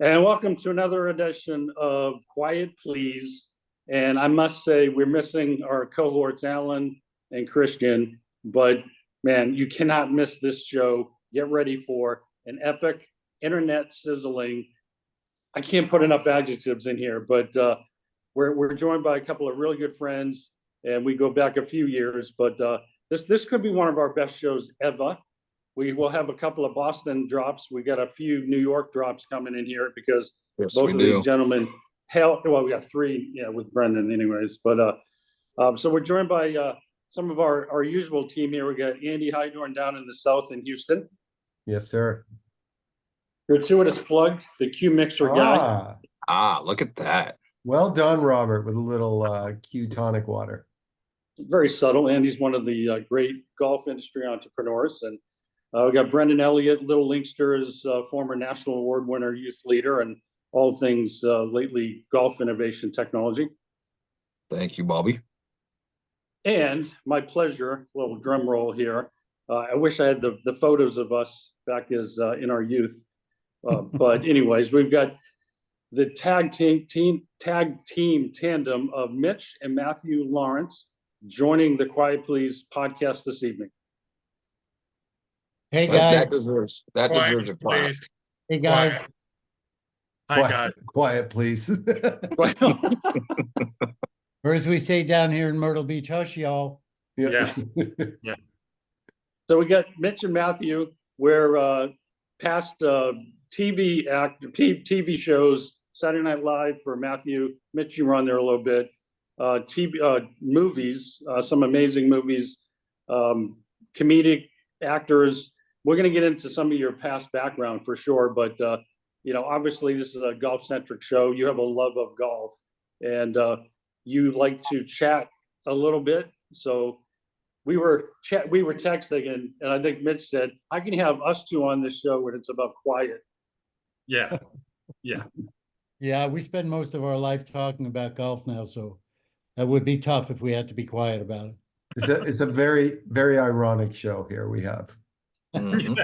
And welcome to another edition of Quiet Please. And I must say, we're missing our cohorts, Alan and Christian, but man, you cannot miss this show. Get ready for an epic, internet sizzling. I can't put enough adjectives in here, but we're joined by a couple of really good friends, and we go back a few years, but this could be one of our best shows ever. We will have a couple of Boston drops. We got a few New York drops coming in here because both of these gentlemen well, we got three, with Brendan anyways. But so we're joined by some of our usual team here. We got Andy Hydorn down in the South in Houston. Yes, sir. Gratuitous plug, the Q Mixer guy. Look at that. Well done, Robert, with a little Q tonic water. Very subtle. Andy's one of the great golf industry entrepreneurs. And we got Brendan Elliott, Little Linksters, former national award winner, youth leader, and all things lately golf innovation technology. Thank you, Bobby. And my pleasure, little drum roll here. I wish I had the photos of us back as in our youth. But anyways, we've got the tag team tandem of Mitch and Matthew Laurance joining the Quiet Please podcast this evening. Hey guys, that deserves a clap. Hey guys, Hi guys. Quiet, please. or as we say down here in Myrtle Beach, hush y'all. Yeah. So we got Mitch and Matthew. We're past TV shows, Saturday Night Live for Matthew. Mitch, you were on there a little bit. TV movies, some amazing movies, comedic actors. We're going to get into some of your past background for sure, but obviously this is a golf-centric show. You have a love of golf, and you like to chat a little bit. So we were texting, and I think Mitch said, "I can have us two on this show when it's about quiet." Yeah. Yeah, we spend most of our life talking about golf now, so that would be tough if we had to be quiet about it. It's a very, very ironic show here we have. Mhm.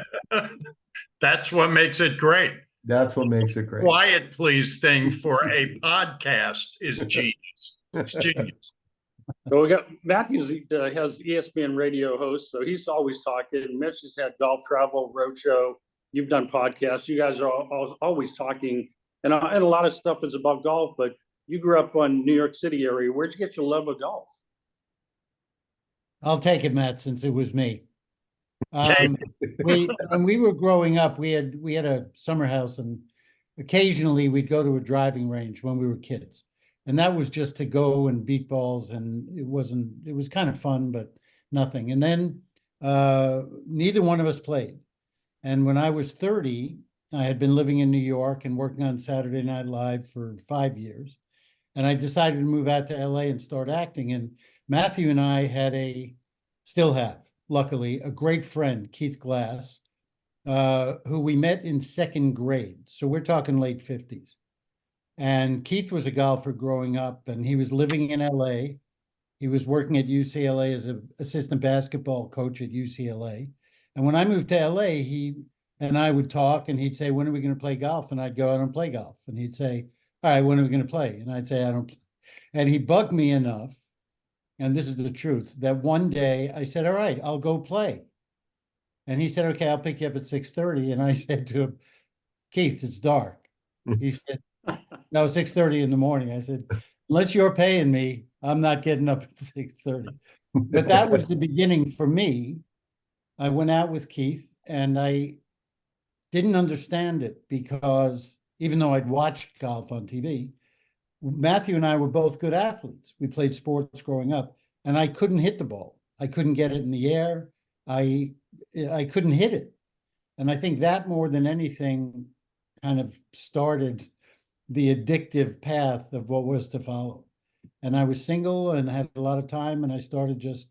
That's what makes it great. That's what makes it great. Quiet please thing for a podcast is genius. It's genius. So we got Matthews has ESPN radio host, so he's always talking. Mitch has had Golf Travel Roadshow. You've done podcasts. You guys are always talking, and a lot of stuff is about golf. But you grew up in New York City area. Where'd you get your love of golf? I'll take it, Matt, since it was me. When we were growing up, we had a summer house, and occasionally we'd go to a driving range when we were kids, and that was just to go and beat balls, and it was kind of fun, but nothing. And then neither one of us played. And when I was 30, I had been living in New York and working on Saturday Night Live for 5 years, and I decided to move out to LA and start acting. And Matthew and I still have, luckily, a great friend, Keith Glass, who we met in second grade. So we're talking late 50s. And Keith was a golfer growing up, and he was living in LA. He was working at UCLA as an assistant basketball coach at UCLA. And when I moved to LA, he and I would talk, and he'd say, "When are we going to play golf?" And I'd go out and play golf. And he'd say, "All right, when are we going to play?" And I'd say, "I don't play." And he bugged me enough, and this is the truth, that one day I said, "All right, I'll go play." And he said, "Okay, I'll pick you up at 6:30. And I said to him, "Keith, it's dark." He said, "No, 6:30 in the morning." I said, "Unless you're paying me, I'm not getting up at 6:30. But that was the beginning for me. I went out with Keith, and I didn't understand it because even though I'd watched golf on TV, Matthew and I were both good athletes. We played sports growing up, and I couldn't hit the ball. I couldn't get it in the air. I couldn't hit it. And I think that more than anything kind of started the addictive path of what was to follow. And I was single and had a lot of time, and I started just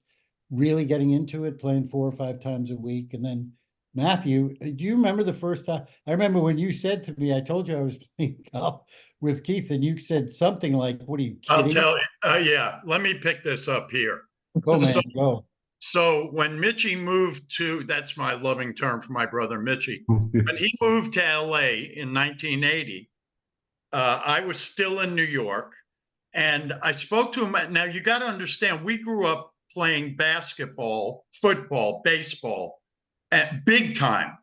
really getting into it, playing 4 or 5 times a week. And then Matthew, do you remember the first time? I remember when you said to me, I told you I was playing golf with Keith, and you said something like, "What are you kidding?" I'll tell you. Yeah, let me pick this up here. Go, man, go. So when Mitchie moved to, that's my loving term for my brother Mitchie. When he moved to LA in 1980, I was still in New York, and I spoke to him. Now, you got to understand, we grew up playing basketball, football, baseball at big time.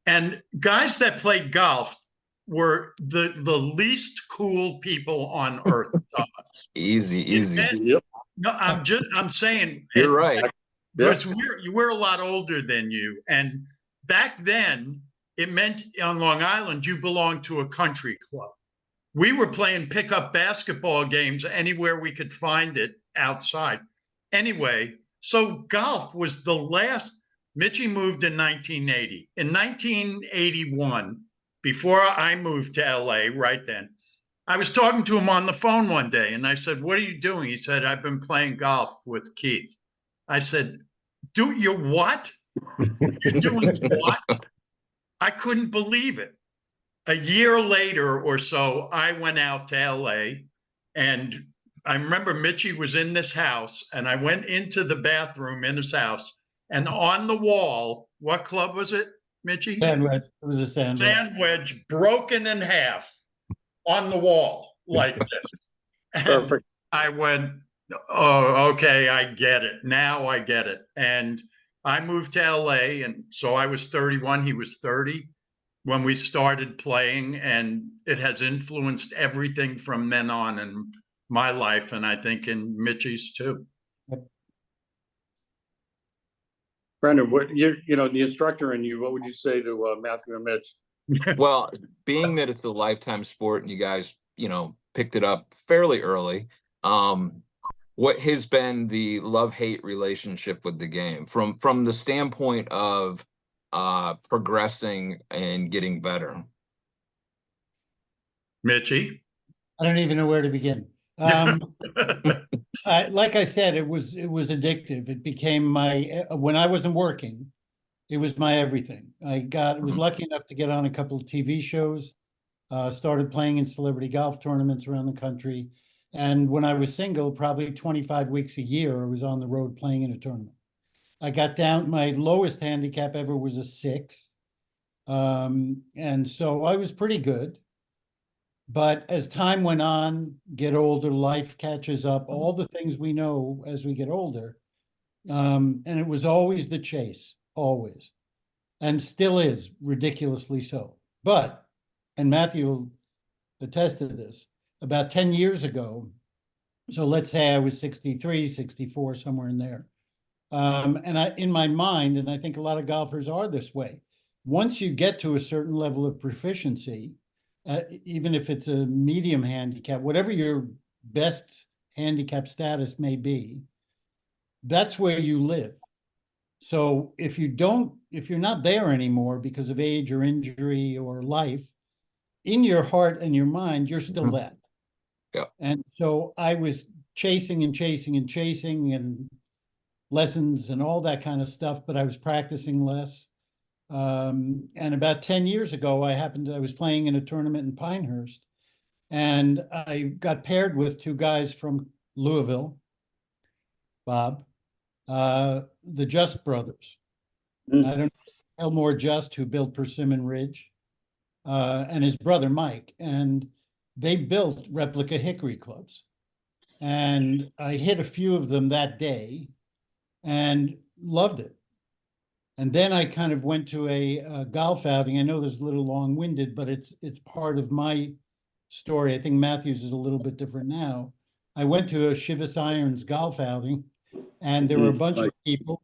And guys that played golf were the least cool people on earth to us. Easy, easy. Yep. No, I'm saying You're right. because we're a lot older than you. And back then, it meant on Long Island, you belonged to a country club. We were playing pickup basketball games anywhere we could find it outside. Anyway, so golf was the last. Mitchie moved in 1980. In 1981, before I moved to LA, right then, I was talking to him on the phone one day, and I said, "What are you doing?" He said, "I've been playing golf with Keith." I said, "Do you what? You're doing what?" I couldn't believe it. A year later or so, I went out to LA, and I remember Mitchie was in this house, and I went into the bathroom in his house, and on the wall, what club was it, Mitchie? Sandwich. It was a sandwich. Sandwich broken in half on the wall like this. And Perfect. I went, "Oh, okay, I get it. Now I get it." And I moved to LA, and so I was 31, he was 30 when we started playing, and it has influenced everything from then on in my life, and I think in Mitchie's too. Brendan, what the instructor in you, what would you say to Matthew and Mitch? Well, being that it's a lifetime sport and you guys, picked it up fairly early, what has been the love-hate relationship with the game from the standpoint of progressing and getting better? Mitchie? I don't even know where to begin. Like I said, it was addictive. It became my when I wasn't working, it was my everything. Was lucky enough to get on a couple of TV shows, started playing in celebrity golf tournaments around the country. And when I was single, probably 25 weeks a year, I was on the road playing in a tournament. I got down, my lowest handicap ever was a 6. And so I was pretty good. But as time went on, get older, life catches up, all the things we know as we get older. And it was always the chase, always. And still is, ridiculously so. But, and Matthew will attest to this, about 10 years ago, so let's say I was 63, 64, somewhere in there. And in my mind, and I think a lot of golfers are this way, once you get to a certain level of proficiency, even if it's a medium handicap, whatever your best handicap status may be, that's where you live. So if you're not there anymore because of age or injury or life, in your heart and your mind, you're still that. Yeah. And so I was chasing and chasing and chasing and lessons and all that kind of stuff, but I was practicing less. And about 10 years ago, I was playing in a tournament in Pinehurst, and I got paired with 2 guys from Louisville, Bob, the Just brothers. I don't know, Elmore Just, who built Persimmon Ridge, and his brother Mike, and they built replica hickory clubs. And I hit a few of them that day and loved it. And then I kind of went to a golf outing. I know this is a little long-winded, but it's part of my story. I think Matthew's is a little bit different now. I went to a Chivas Irons golf outing, and there were a bunch of people,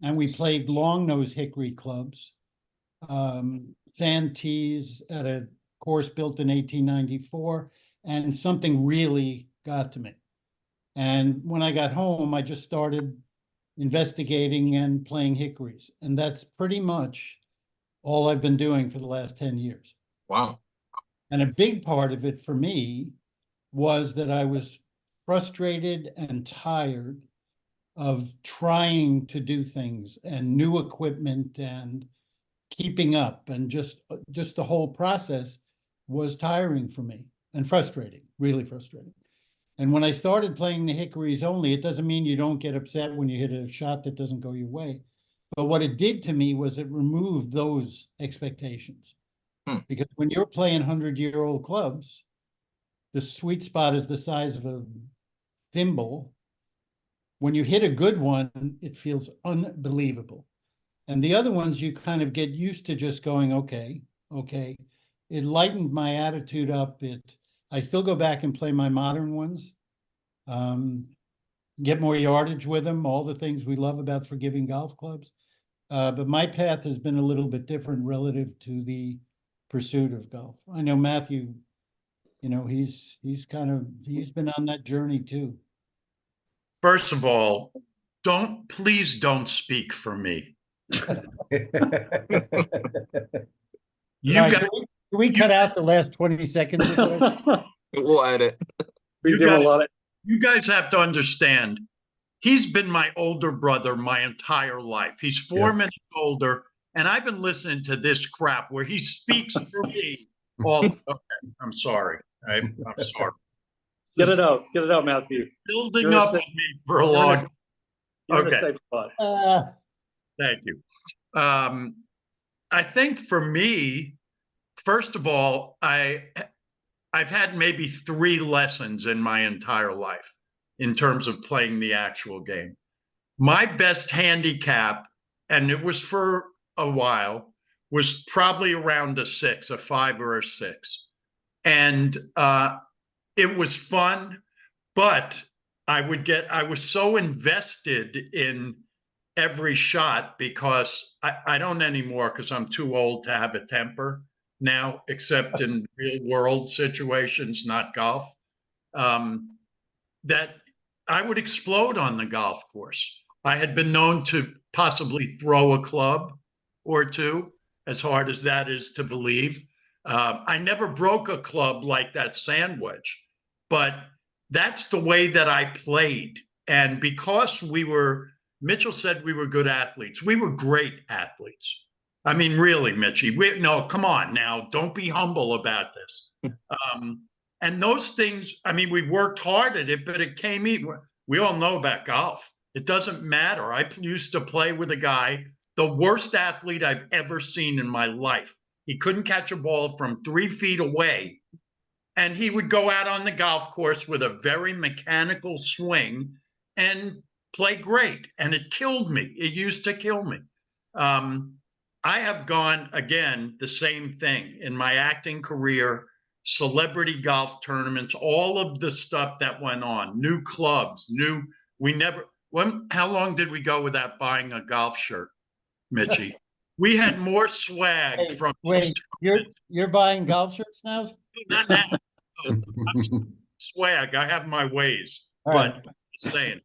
and we played long nose hickory clubs, sand tees at a course built in 1894, and something really got to me. And when I got home, I just started investigating and playing hickories. And that's pretty much all I've been doing for the last 10 years. Wow. And a big part of it for me was that I was frustrated and tired of trying to do things and new equipment and keeping up, and just the whole process was tiring for me and frustrating, really frustrating. And when I started playing the hickories only, it doesn't mean you don't get upset when you hit a shot that doesn't go your way. But what it did to me was it removed those expectations. Because when you're playing 100-year-old clubs, the sweet spot is the size of a thimble. When you hit a good one, it feels unbelievable. And the other ones, you kind of get used to just going, okay, okay. It lightened my attitude up. I still go back and play my modern ones, get more yardage with them, all the things we love about forgiving golf clubs. But my path has been a little bit different relative to the pursuit of golf. I know Matthew, you know, he's been on that journey too. First of all, please don't speak for me. You Right, guys, can we cut out the last 20 seconds of that? We'll edit. We give a lot of. you guys have to understand, he's been my older brother my entire life. He's 4 Yes. minutes older, and I've been listening to this crap where he speaks for me. Okay, I'm sorry. I'm sorry. Get it out, Matthew. Building You're a up safe- on me for a you're in a long. safe- You're in a Okay. safe spot. Thank you. I think for me, first of all, I've had maybe 3 lessons in my entire life in terms of playing the actual game. My best handicap, and it was for a while, was probably around a 6, a 5 or a 6. And it was fun, but I was so invested in every shot because I don't anymore because I'm too old to have a temper now, except in real world situations, not golf, that I would explode on the golf course. I had been known to possibly throw a club or two, as hard as that is to believe. I never broke a club like that sand wedge, but that's the way that I played. And because Mitchell said we were good athletes. We were great athletes. I mean, really, Mitchie. No, come on now. Don't be humble about this. And those things, I mean, we worked hard at it, but it came in. We all know about golf. It doesn't matter. I used to play with a guy, the worst athlete I've ever seen in my life. He couldn't catch a ball from 3 feet away. And he would go out on the golf course with a very mechanical swing and play great. And it killed me. It used to kill me. I have gone, again, the same thing in my acting career, celebrity golf tournaments, all of the stuff that went on, new clubs, how long did we go without buying a golf shirt, Mitchie? We had more swag Hey, from wait, you're buying golf shirts now? not now. Swag. I have my ways, All right. but just saying.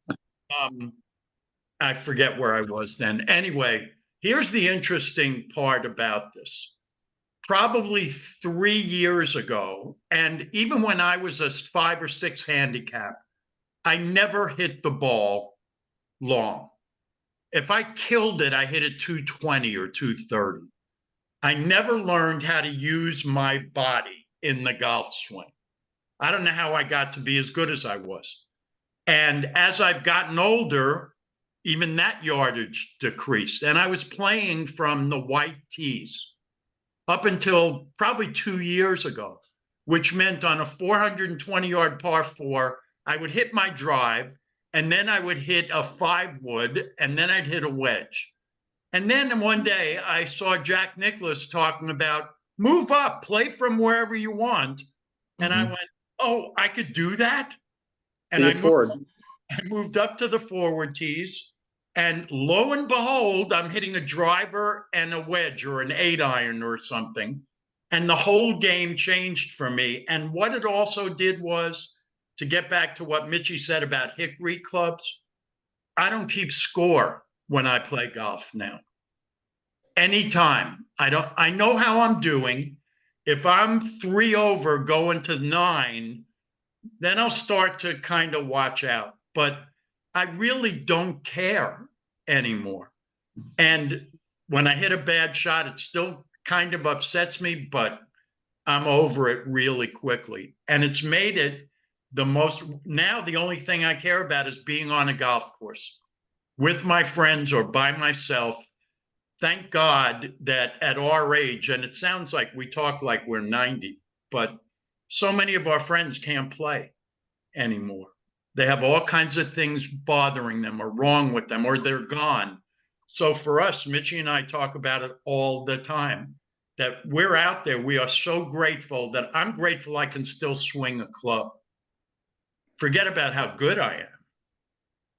I forget where I was then. Anyway, here's the interesting part about this. Probably 3 years ago, and even when I was a 5 or 6 handicap, I never hit the ball long. If I killed it, I hit it 220 or 230. I never learned how to use my body in the golf swing. I don't know how I got to be as good as I was. And as I've gotten older, even that yardage decreased. And I was playing from the white tees up until probably 2 years ago, which meant on a 420-yard par 4, I would hit my drive, and then I would hit a 5-wood, and then I'd hit a wedge. And then one day I saw Jack Nicklaus talking about move up, play from wherever you want. And I went, oh, I could do that? And I moved up to the forward tees. And lo and behold, I'm hitting a driver and a wedge or an 8-iron or something. And the whole game changed for me. And what it also did was, to get back to what Mitchie said about hickory clubs, I don't keep score when I play golf now. Anytime. I know how I'm doing. If I'm 3 over going to 9, then I'll start to kind of watch out. But I really don't care anymore. And when I hit a bad shot, it still kind of upsets me, but I'm over it really quickly. And it's made it now the only thing I care about is being on a golf course with my friends or by myself. Thank God that at our age, and it sounds like we talk like we're 90, but so many of our friends can't play anymore. They have all kinds of things bothering them or wrong with them, or they're gone. So for us, Mitchie and I talk about it all the time, that we're out there. We are so grateful that I'm grateful I can still swing a club. Forget about how good I am.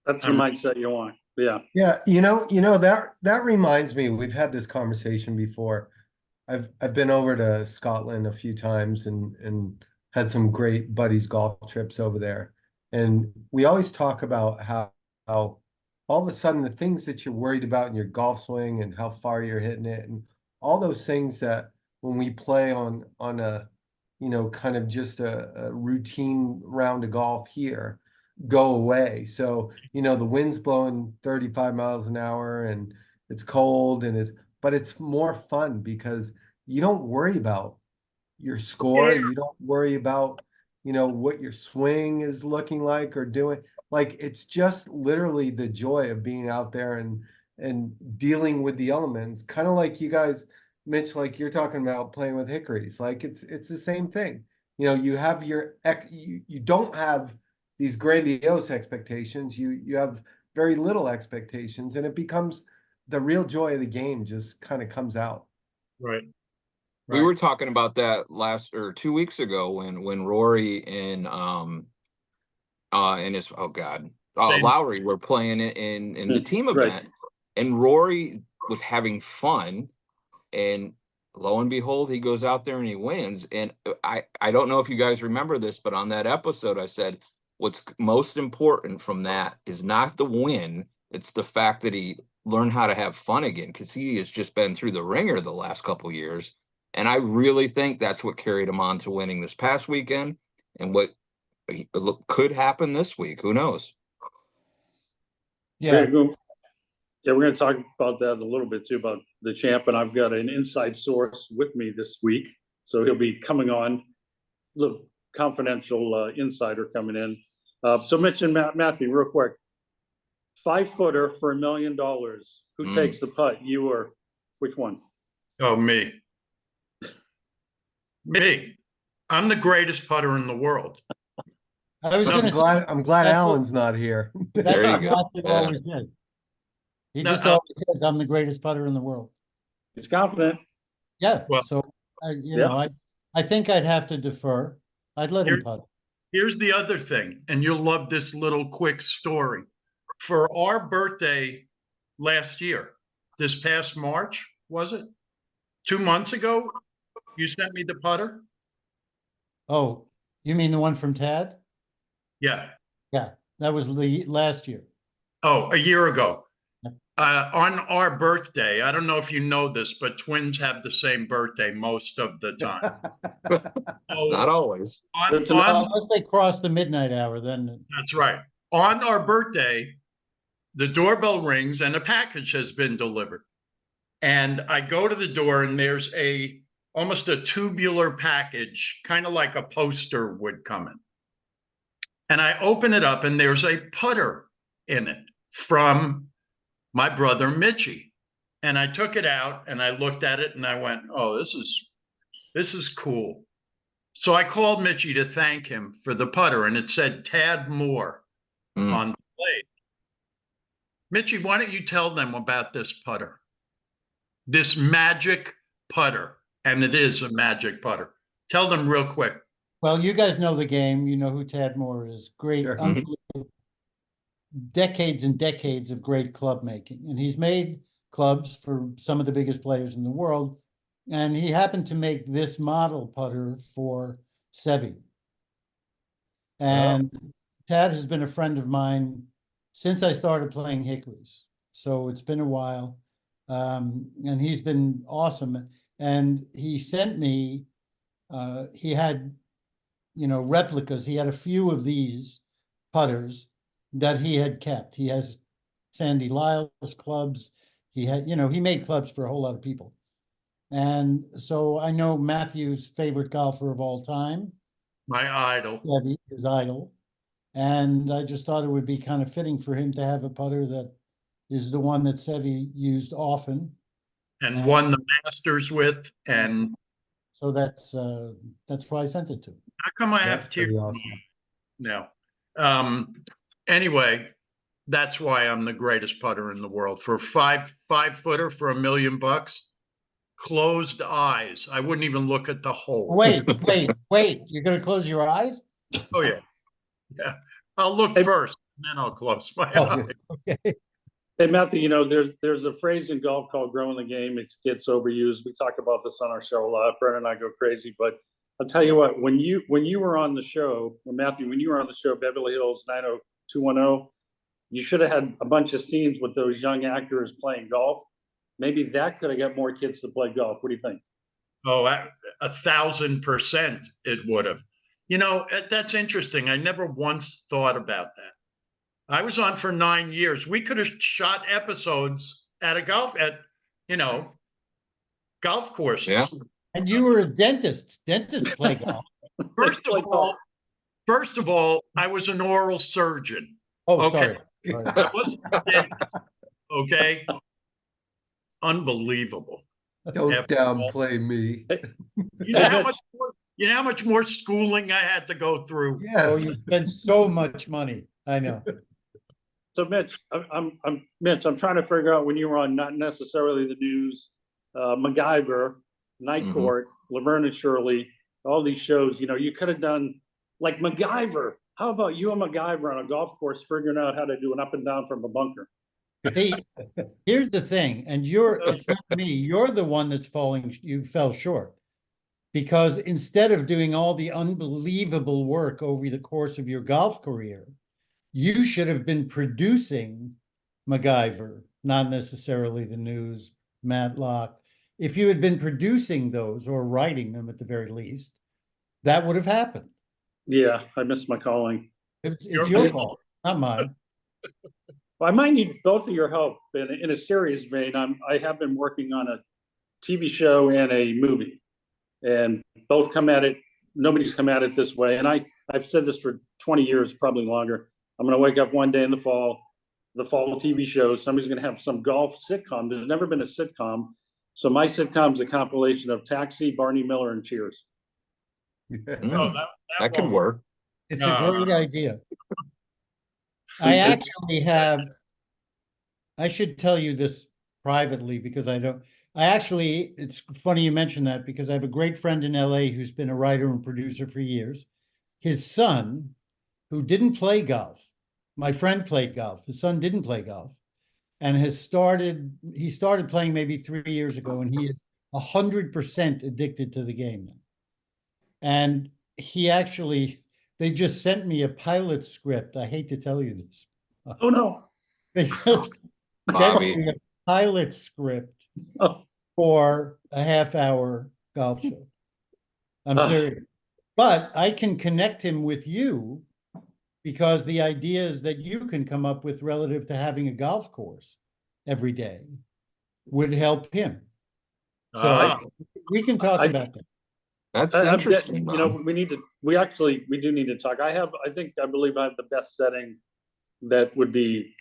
That's the mindset you want. Yeah. Yeah, that reminds me, we've had this conversation before. I've been over to Scotland a few times and had some great buddies golf trips over there. And we always talk about how all of a sudden the things that you're worried about in your golf swing and how far you're hitting it and all those things that when we play on a kind of just a routine round of golf here go away. So, the wind's blowing 35 miles an hour and it's cold but it's more fun because you don't worry about your score. Yeah. You don't worry about, what your swing is looking like or doing. Like it's just literally the joy of being out there and dealing with the elements, kind of like you guys, Mitch, like you're talking about playing with hickories. Like it's the same thing. You have you don't have these grandiose expectations. You have very little expectations, and it becomes the real joy of the game just kind of comes out. Right. We were talking about that last or 2 weeks ago when Rory and his Lowry were playing it in the team Right. event, and Rory was having fun, and lo and behold, he goes out there and he wins. And I don't know if you guys remember this, but on that episode, I said what's most important from that is not the win; it's the fact that he learned how to have fun again, because he has just been through the ringer the last couple of years. And I really think that's what carried him on to winning this past weekend and what could happen this week. Who knows? Yeah. Yeah, we're going to talk about that a little bit too, about the champ. And I've got an inside source with me this week. So he'll be coming on, little confidential insider coming in. So Mitch and Matthew, real quick, 5-footer for $1 million. Who takes the putt? You or which one? Oh, me. Me. I'm the greatest putter in the world. I was I'm going to say, I'm glad that's Alan's not here. that's There you what go. Matthew Yeah. always did. He No, just always says, I'm the greatest putter in the world. He's confident. Yeah. Well, So, I think I'd have to defer. I'd let him putt. Here's the other thing, and you'll love this little quick story. For our birthday last year, this past March, was it? 2 months ago, you sent me the putter? Oh, you mean the one from Tad? Yeah. Yeah, that was last year. Oh, a year ago. Yeah. On our birthday, I don't know if you know this, but twins have the same birthday most of the time. Not always. Unless they cross the midnight hour, then. That's right. On our birthday, the doorbell rings and a package has been delivered. And I go to the door and there's almost a tubular package, kind of like a poster would come in. And I open it up and there's a putter in it from my brother Mitchie. And I took it out and I looked at it and I went, oh, this is cool. So I called Mitchie to thank him for the putter, and it said Tad Moore on the blade. Mitchie, why don't you tell them about this putter? This magic putter, and it is a magic putter. Tell them real quick. Well, you guys know the game. You know who Tad Moore is. Great, Sure. decades and decades of great club making. And he's made clubs for some of the biggest players in the world. And he happened to make this model putter for Seve. And Tad has been a friend of mine since I started playing hickories. So it's been a while. And he's been awesome. And he sent me, he had, replicas. He had a few of these putters that he had kept. He has Sandy Lyle's clubs. He had, he made clubs for a whole lot of people. And so I know Matthew's favorite golfer of all time. My idol. Seve, his idol. And I just thought it would be kind of fitting for him to have a putter that is the one that Seve used often. And won the Masters with. And So that's why I sent it to him. How come I have That's tears? pretty awesome. No. Anyway, that's why I'm the greatest putter in the world. For a five footer for $1 million, closed eyes. I wouldn't even look at the hole. Wait. You're gonna close your eyes? Oh yeah. Yeah. I'll look Hey- first, and then I'll close my Oh, eyes. okay. Hey, Matthew, there's a phrase in golf called growing the game. It gets overused. We talk about this on our show a lot. Brennan and I go crazy, but I'll tell you what, when you were on the show, Matthew, when you were on the show, Beverly Hills 90210, you should have had a bunch of scenes with those young actors playing golf. Maybe that could have got more kids to play golf. What do you think? Oh, 1,000% it would have. That's interesting. I never once thought about that. I was on for 9 years. We could have shot episodes at golf courses. Yeah. And you were a dentist. Dentists play golf. First of all, I was an oral surgeon. Oh, Okay. sorry. I wasn't a dentist. Okay. Don't Unbelievable. After all. downplay me. You know how much more schooling I had to go through? Oh, Yes. you spent so much money. I know. So Mitch, Mitch, I'm trying to figure out when you were on not necessarily the news, MacGyver, Night Mhm. Court, Laverne and Shirley, all these shows, you could have done like MacGyver. How about you and MacGyver on a golf course figuring out how to do an up and down from a bunker? See, here's the thing, and it's not me, you're the one that's you fell short. Because instead of doing all the unbelievable work over the course of your golf career, you should have been producing MacGyver, not necessarily the news, Matlock. If you had been producing those or writing them at the very least, that would have happened. Yeah, I missed my calling. It's Your your fault. fault, not mine. Well, I might need both of your help in a serious vein. I have been working on a TV show and a movie, and both come at it. Nobody's come at it this way. And I've said this for 20 years, probably longer. I'm going to wake up one day in the fall TV show. Somebody's going to have some golf sitcom. There's never been a sitcom. So my sitcom is a compilation of Taxi, Barney Miller, and Cheers. Mm, that that could won't work. It's No, a no, great no. idea. I actually have, I should tell you this privately because it's funny you mentioned that because I have a great friend in LA who's been a writer and producer for years. His son, who didn't play golf, my friend played golf. His son didn't play golf and he started playing maybe 3 years ago and he is 100% addicted to the game now. And they just sent me a pilot script. I hate to tell you this. Oh no! They just Bobby. sent me a pilot script Oh, for a half-hour golf show. I'm Ah. serious. But I can connect him with you because the ideas that you can come up with relative to having a golf course every day would help him. So Ah. we can talk I- about that. That's I- interesting. Bob. we do need to talk. I believe I have the best setting that would be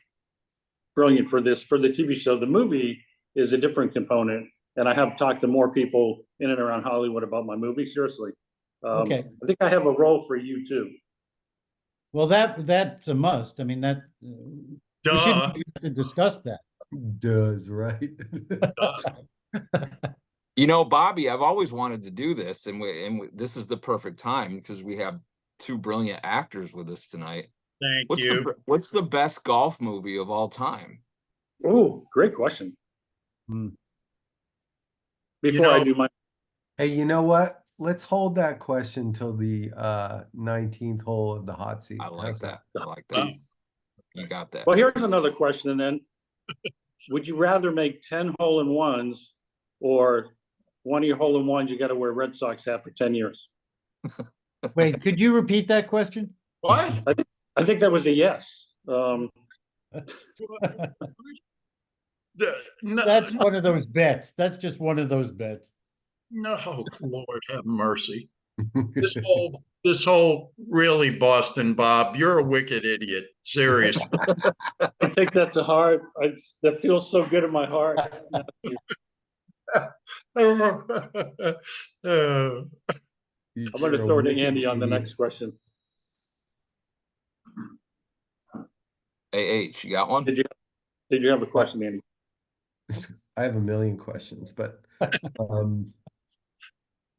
brilliant for the TV show. The movie is a different component, and I have talked to more people in and around Hollywood about my movie. Seriously. Okay. I think I have a role for you too. Well, that's a must. I mean, we Duh. shouldn't have to discuss that. Does, right? Bobby, I've always wanted to do this, and this is the perfect time because we have two brilliant actors with us tonight. Thank What's you. what's the best golf movie of all time? Oh, great question. Hmm. Before I do my Hey, you know what? Let's hold that question till the 19th hole of the hot seat. I like How's that. I like Oh. that. You got that. Well, here's another question then. Would you rather make 10 hole-in-ones or one of your hole-in-ones, you got to wear Red Sox hat for 10 years? Wait, could you repeat that question? What? I think that was a yes. No, That's one of those bets. That's just one of those bets. no, Lord have mercy. This whole really Boston, Bob, you're a wicked idiot. Seriously. I take that to heart. That feels so good in my heart. I'm going to throw it to Andy on the next question. AH, you got one? Did you have a question, Andy? I have a million questions, but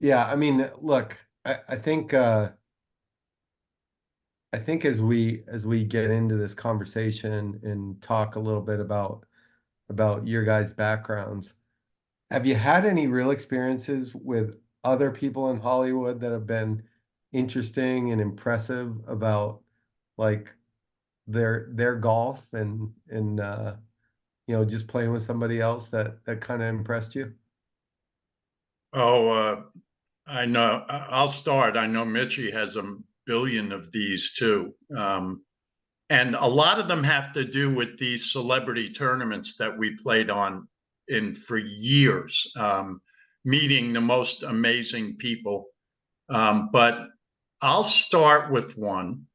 yeah, I mean, look, I think as we get into this conversation and talk a little bit about your guys' backgrounds, have you had any real experiences with other people in Hollywood that have been interesting and impressive about like their golf and you know, just playing with somebody else that kind of impressed you? Oh, I know. I'll start. I know Mitchie has a billion of these too. And a lot of them have to do with these celebrity tournaments that we played on in for years, meeting the most amazing people. But I'll start with one.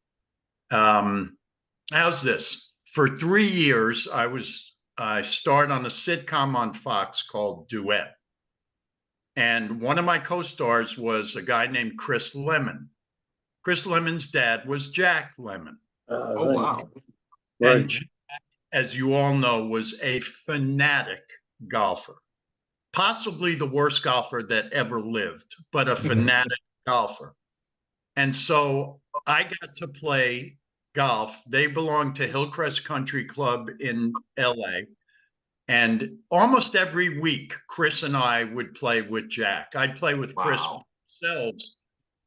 How's this? For 3 years, I starred on a sitcom on Fox called Duet. And one of my co-stars was a guy named Chris Lemon. Chris Lemon's dad was Jack Lemmon. Oh, wow. Right. And Jack, as you all know, was a fanatic golfer. Possibly the worst golfer that ever lived, but a fanatic golfer. And so I got to play golf. They belonged to Hillcrest Country Club in LA. And almost every week, Chris and I would play with Jack. I'd play with Chris ourselves,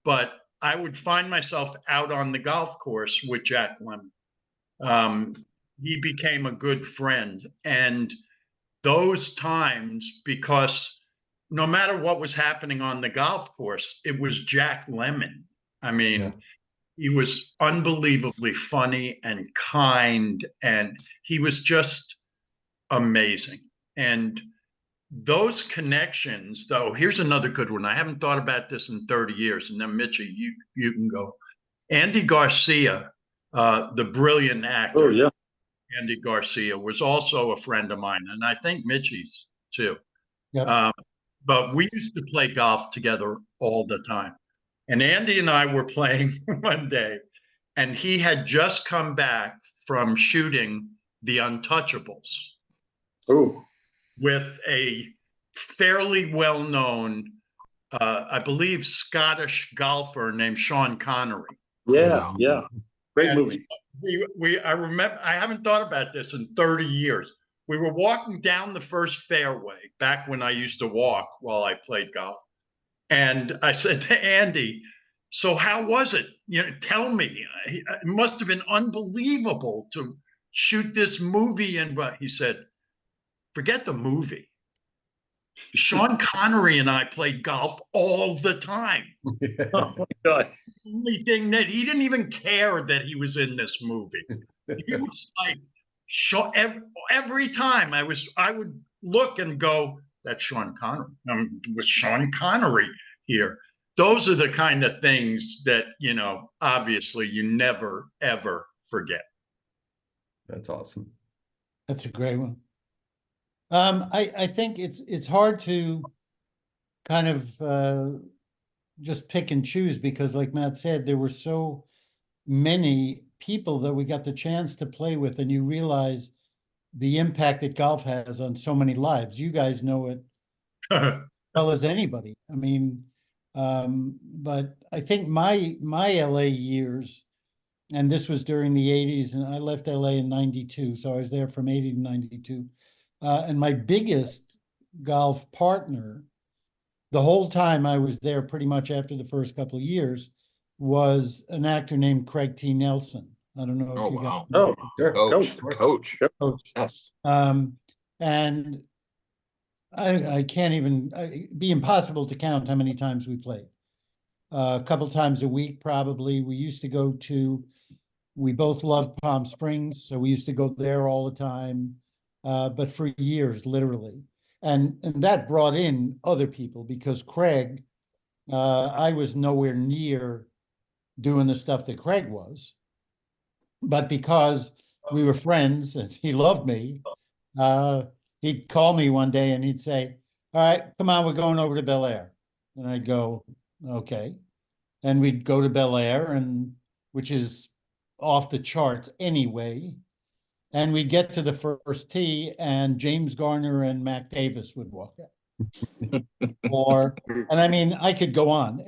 but I would find myself out on the golf course with Jack Lemmon. He became a good friend. And those times, because no matter what was happening on the golf course, it was Jack Lemmon. I mean, he was unbelievably funny and kind, and he was just amazing. And those connections, though, here's another good one. I haven't thought about this in 30 years. And then Mitchie, you can go. Andy Garcia, the brilliant actor. Oh, yeah. Andy Garcia was also a friend of mine, and I think Mitchie's too. Yep. But we used to play golf together all the time. And Andy and I were playing one day, and he had just come back from shooting The Untouchables. Oh, With a fairly well-known, I believe, Scottish golfer named Sean Connery. yeah, yeah. Great And movie. I remember, I haven't thought about this in 30 years. We were walking down the first fairway back when I used to walk while I played golf. And I said to Andy, so how was it? You know, tell me. It must have been unbelievable to shoot this movie. And he said, forget the movie. Sean Connery and I played golf all the time. Oh my God. The only thing that he didn't even care that he was in this movie. He was like, every time I would look and go, that's Sean Connery. With Sean Connery here. Those are the kind of things that, you know, obviously you never, ever forget. That's awesome. That's a great one. I think it's hard to kind of just pick and choose because, like Matt said, there were so many people that we got the chance to play with, and you realize the impact that golf has on so many lives. You guys know it as well as anybody. I mean, but I think my LA years, and this was during the 80s, and I left LA in 92, so I was there from 80 to 92. And my biggest golf partner, the whole time I was there, pretty much after the first couple of years, was an actor named Craig T. Nelson. I don't know if you got. Oh, Sure. Coach. Coach. Yes. And I can't even, be impossible to count how many times we played. A couple times a week, probably. We used to go to, we both loved Palm Springs, so we used to go there all the time. But for years, literally. And that brought in other people because Craig, I was nowhere near doing the stuff that Craig was. But because we were friends and he loved me, he'd call me one day and he'd say, right, come on, we're going over to Bel Air. And I'd go, okay. And we'd go to Bel Air, and which is off the charts anyway. And we'd get to the first tee, and James Garner and Mac Davis would walk out. And I mean, I could go on.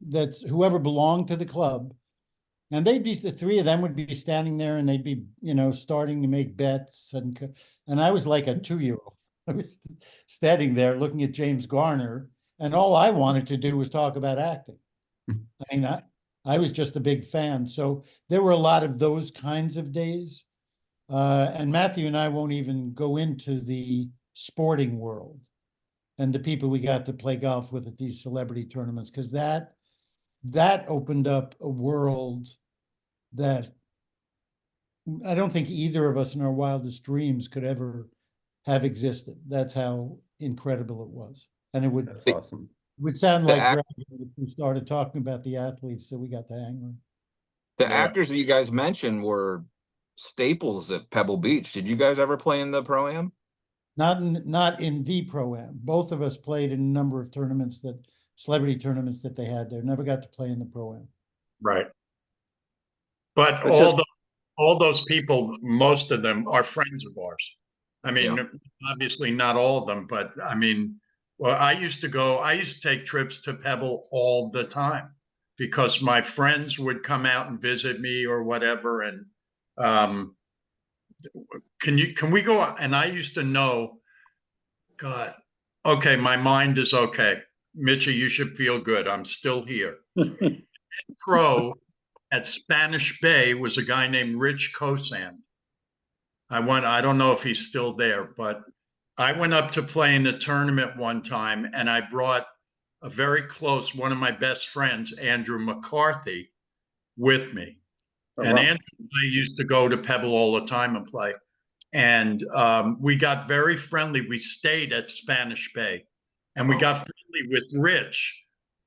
That's whoever belonged to the club. And they'd be, the three of them would be standing there, and they'd be, starting to make bets. And I was like a 2-year-old. I was standing there looking at James Garner, and all I wanted to do was talk about acting. I mean, I was just a big fan. So there were a lot of those kinds of days. And Matthew and I won't even go into the sporting world and the people we got to play golf with at these celebrity tournaments, because that opened up a world that I don't think either of us in our wildest dreams could ever have existed. That's how incredible it was. And it would, That's awesome. would sound The like act- if we started talking about the athletes that we got to hang with. The Yeah. actors that you guys mentioned were staples at Pebble Beach. Did you guys ever play in the Pro-Am? Not in the Pro-Am. Both of us played in a number of tournaments, celebrity tournaments that they had there. Never got to play in the Pro-Am. Right. But It's all those people, most of them are friends of ours. I mean, Yeah. obviously not all of them, but I mean, well, I used to take trips to Pebble all the time because my friends would come out and visit me or whatever. And can we go? And I used to know, God, okay, my mind is okay. Mitchie, you should feel good. I'm still here. Pro at Spanish Bay was a guy named Rich Kosand. I don't know if he's still there, but I went up to play in a tournament one time, and I brought a very close, one of my best friends, Andrew McCarthy, with me. And wow. Andrew and I used to go to Pebble all the time and play. And we got very friendly. We stayed at Spanish Bay, and we got friendly with Rich.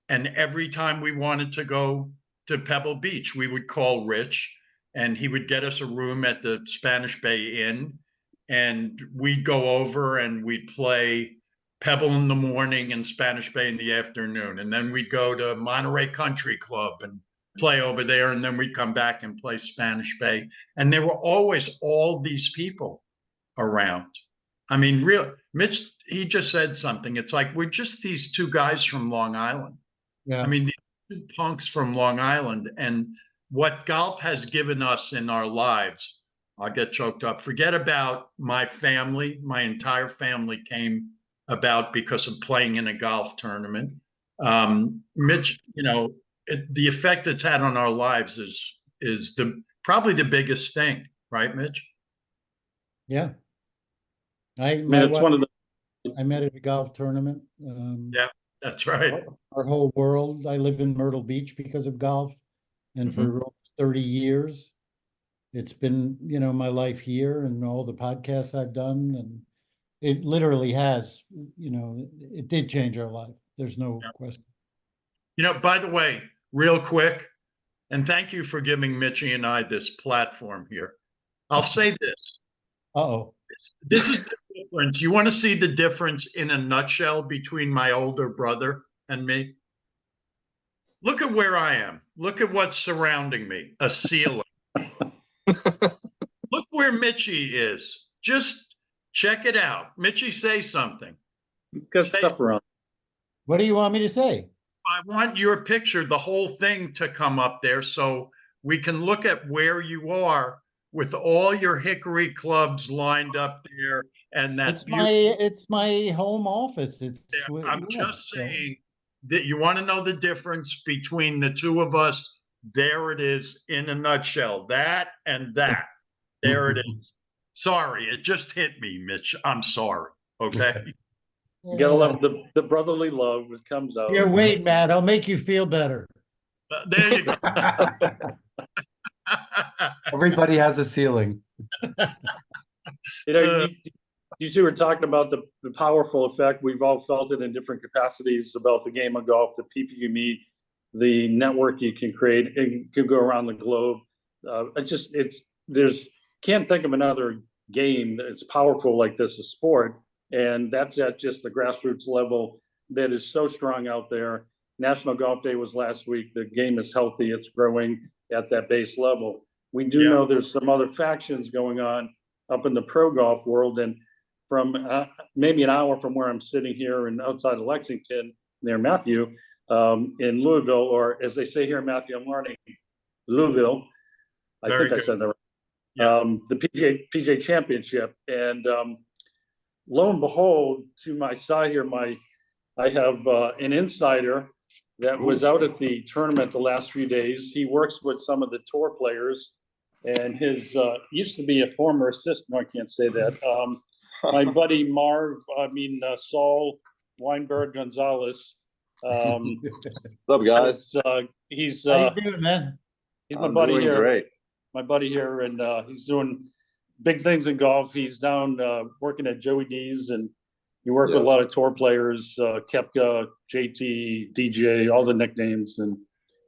And every time we wanted to go to Pebble Beach, we would call Rich, and he would get us a room at the Spanish Bay Inn. And we'd go over and we'd play Pebble in the morning and Spanish Bay in the afternoon. And then we'd go to Monterey Country Club and play over there. And then we'd come back and play Spanish Bay. And there were always all these people around. I mean, Mitch, he just said something. It's like, we're just these two guys from Long Island. Yeah. I mean, these two punks from Long Island. And what golf has given us in our lives, I'll get choked up. Forget about my family. My entire family came about because of playing in a golf tournament. Mitch, the effect it's had on our lives is probably the biggest thing, right, Mitch? Yeah. I mean, it's one of the I met at a golf tournament. Yeah, that's right. Our whole world. I live in Myrtle Beach because of golf. And for almost 30 years, it's been, my life here and all the podcasts I've done. And it literally has, it did change our life. There's no question. By the way, real quick, and thank you for giving Mitchie and I this platform here. I'll say this. Uh-oh. This is the difference. You want to see the difference in a nutshell between my older brother and me? Look at where I am. Look at what's surrounding me. A ceiling. Look where Mitchie is. Just check it out. Mitchie, say something. good stuff around. What do you want me to say? I want your picture, the whole thing, to come up there so we can look at where you are with all your hickory clubs lined up there, and that It's my home office. I'm just saying that you want to know the difference between the two of us. There it is in a nutshell. That and that. There it is. Sorry, it just hit me, Mitch. I'm sorry. Okay. You gotta love the brotherly love that comes out. Here, wait, Matt. I'll make you feel better. There you go. Everybody has a ceiling. You see, we're talking about the powerful effect. We've all felt it in different capacities about the game of golf, the people you meet, the network you can create. It can go around the globe. Can't think of another game that's powerful like this, a sport. And that's at just the grassroots level that is so strong out there. National Golf Day was last week. The game is healthy. It's growing at that base level. We do know there's some other factions going on up in the pro golf world. And from maybe an hour from where I'm sitting here and outside of Lexington, near Matthew, in Louisville, or as they say here in Matthew, I'm learning Louisville. I think I said that right. The PGA Championship. And lo and behold, to my side here, I have an insider that was out at the tournament the last few days. He works with some of the tour players, and his used to be a former assistant. No, I can't say that. My buddy Saul Weinberg Gonzalez. What's up, guys? He's How you doing, man? he's my buddy here. Great. My buddy here, and he's doing big things in golf. He's down working at Joey D's, and he worked with a lot of tour players, Koepka, JT, DJ, all the nicknames and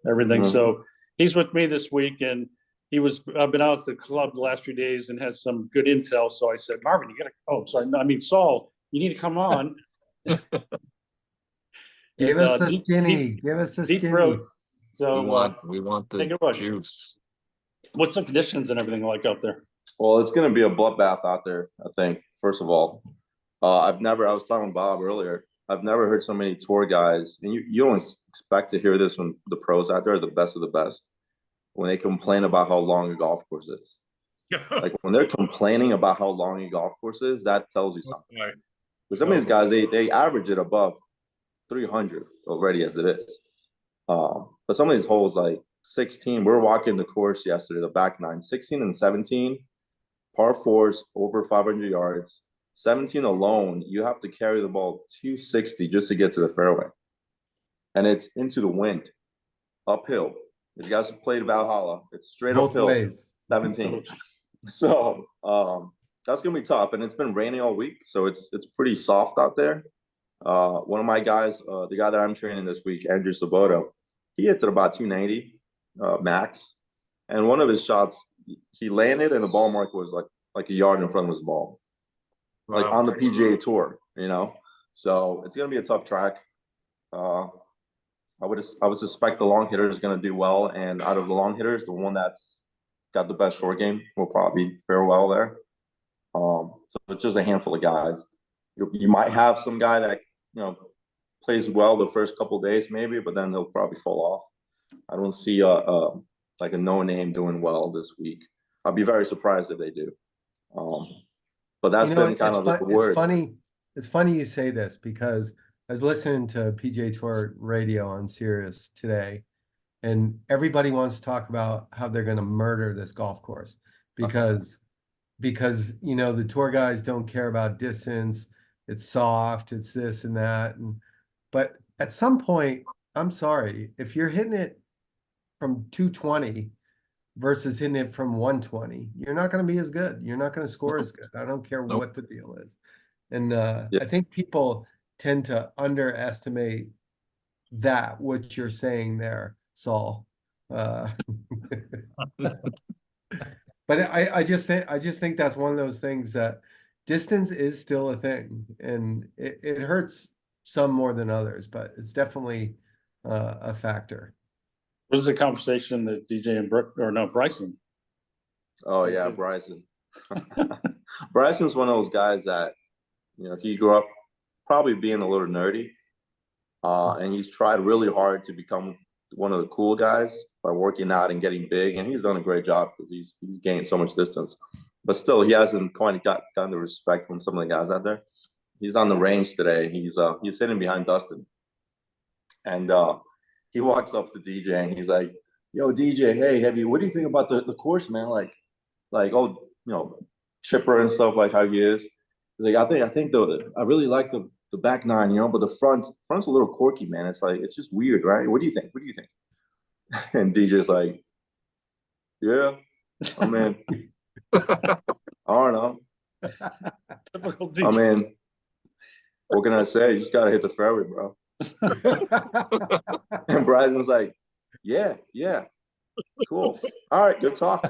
everything. So he's with me this week, and I've been out at the club the last few days and had some good intel. So I said, Marvin, Saul, you need to come on. Give us the skinny. Give us the deep skinny. throat. So we want the juice. What's the conditions and everything like out there? Well, it's going to be a bloodbath out there, I think, first of all. I was talking to Bob earlier, I've never heard so many tour guys, and you don't expect to hear this when the pros out there are the best of the best, when they complain about how long a golf course is. Like when they're complaining about how long a golf course is, that tells you something. Right. Because some of these guys, they average it above 300 already as it is. But some of these holes, like 16, we were walking the course yesterday, the back nine, 16 and 17, par fours over 500 yards. 17 alone, you have to carry the ball 260 just to get to the fairway. And it's into the wind, uphill. If you guys have played Valhalla, it's straight Both uphill, ways. 17. So that's going to be tough. And it's been raining all week, so it's pretty soft out there. One of my guys, the guy that I'm training this week, Andrew Saboto, he hits it about 290 max. And one of his shots, he landed and the ball mark was like a yard in front of his ball. Like on the PGA Tour, you know? So it's going to be a tough track. I would suspect the long hitter is going to do well. And out of the long hitters, the one that's got the best short game will probably fare well there. So it's just a handful of guys. You might have some guy that, plays well the first couple of days maybe, but then he'll probably fall off. I don't see like a no-name doing well this week. I'll be very surprised if they do. But that's been kind of the word. It's funny you say this, because I was listening to PGA Tour radio on Sirius today, and everybody wants to talk about how they're going to murder this golf course because the tour guys don't care about distance. It's soft, it's this and that. But at some point, I'm sorry, if you're hitting it from 220 versus hitting it from 120, you're not going to be as good. You're not going to score as good. I don't care what the deal is. And I think people tend to underestimate what you're saying there, Saul. But I just think that's one of those things that distance is still a thing, and it hurts some more than others, but it's definitely a factor. What is the conversation that DJ and Bryson? Oh yeah, Bryson. Bryson's one of those guys that, he grew up probably being a little nerdy, and he's tried really hard to become one of the cool guys by working out and getting big, and he's done a great job because he's gained so much distance. But still, he hasn't quite gotten the respect from some of the guys out there. He's on the range today. He's sitting behind Dustin, and he walks up to DJ and he's like, "Yo, DJ, hey, Heavy, what do you think about the course, man? Like, chipper and stuff, like how he is. He's like, I really like the back nine, but the front's a little quirky, man. It's just weird, right? What do you think? And DJ's like, yeah, I mean, I don't know. Typical DJ. I mean, what can I say? You just gotta hit the fairway, bro. And Bryson's like, yeah, cool. All right, good talk.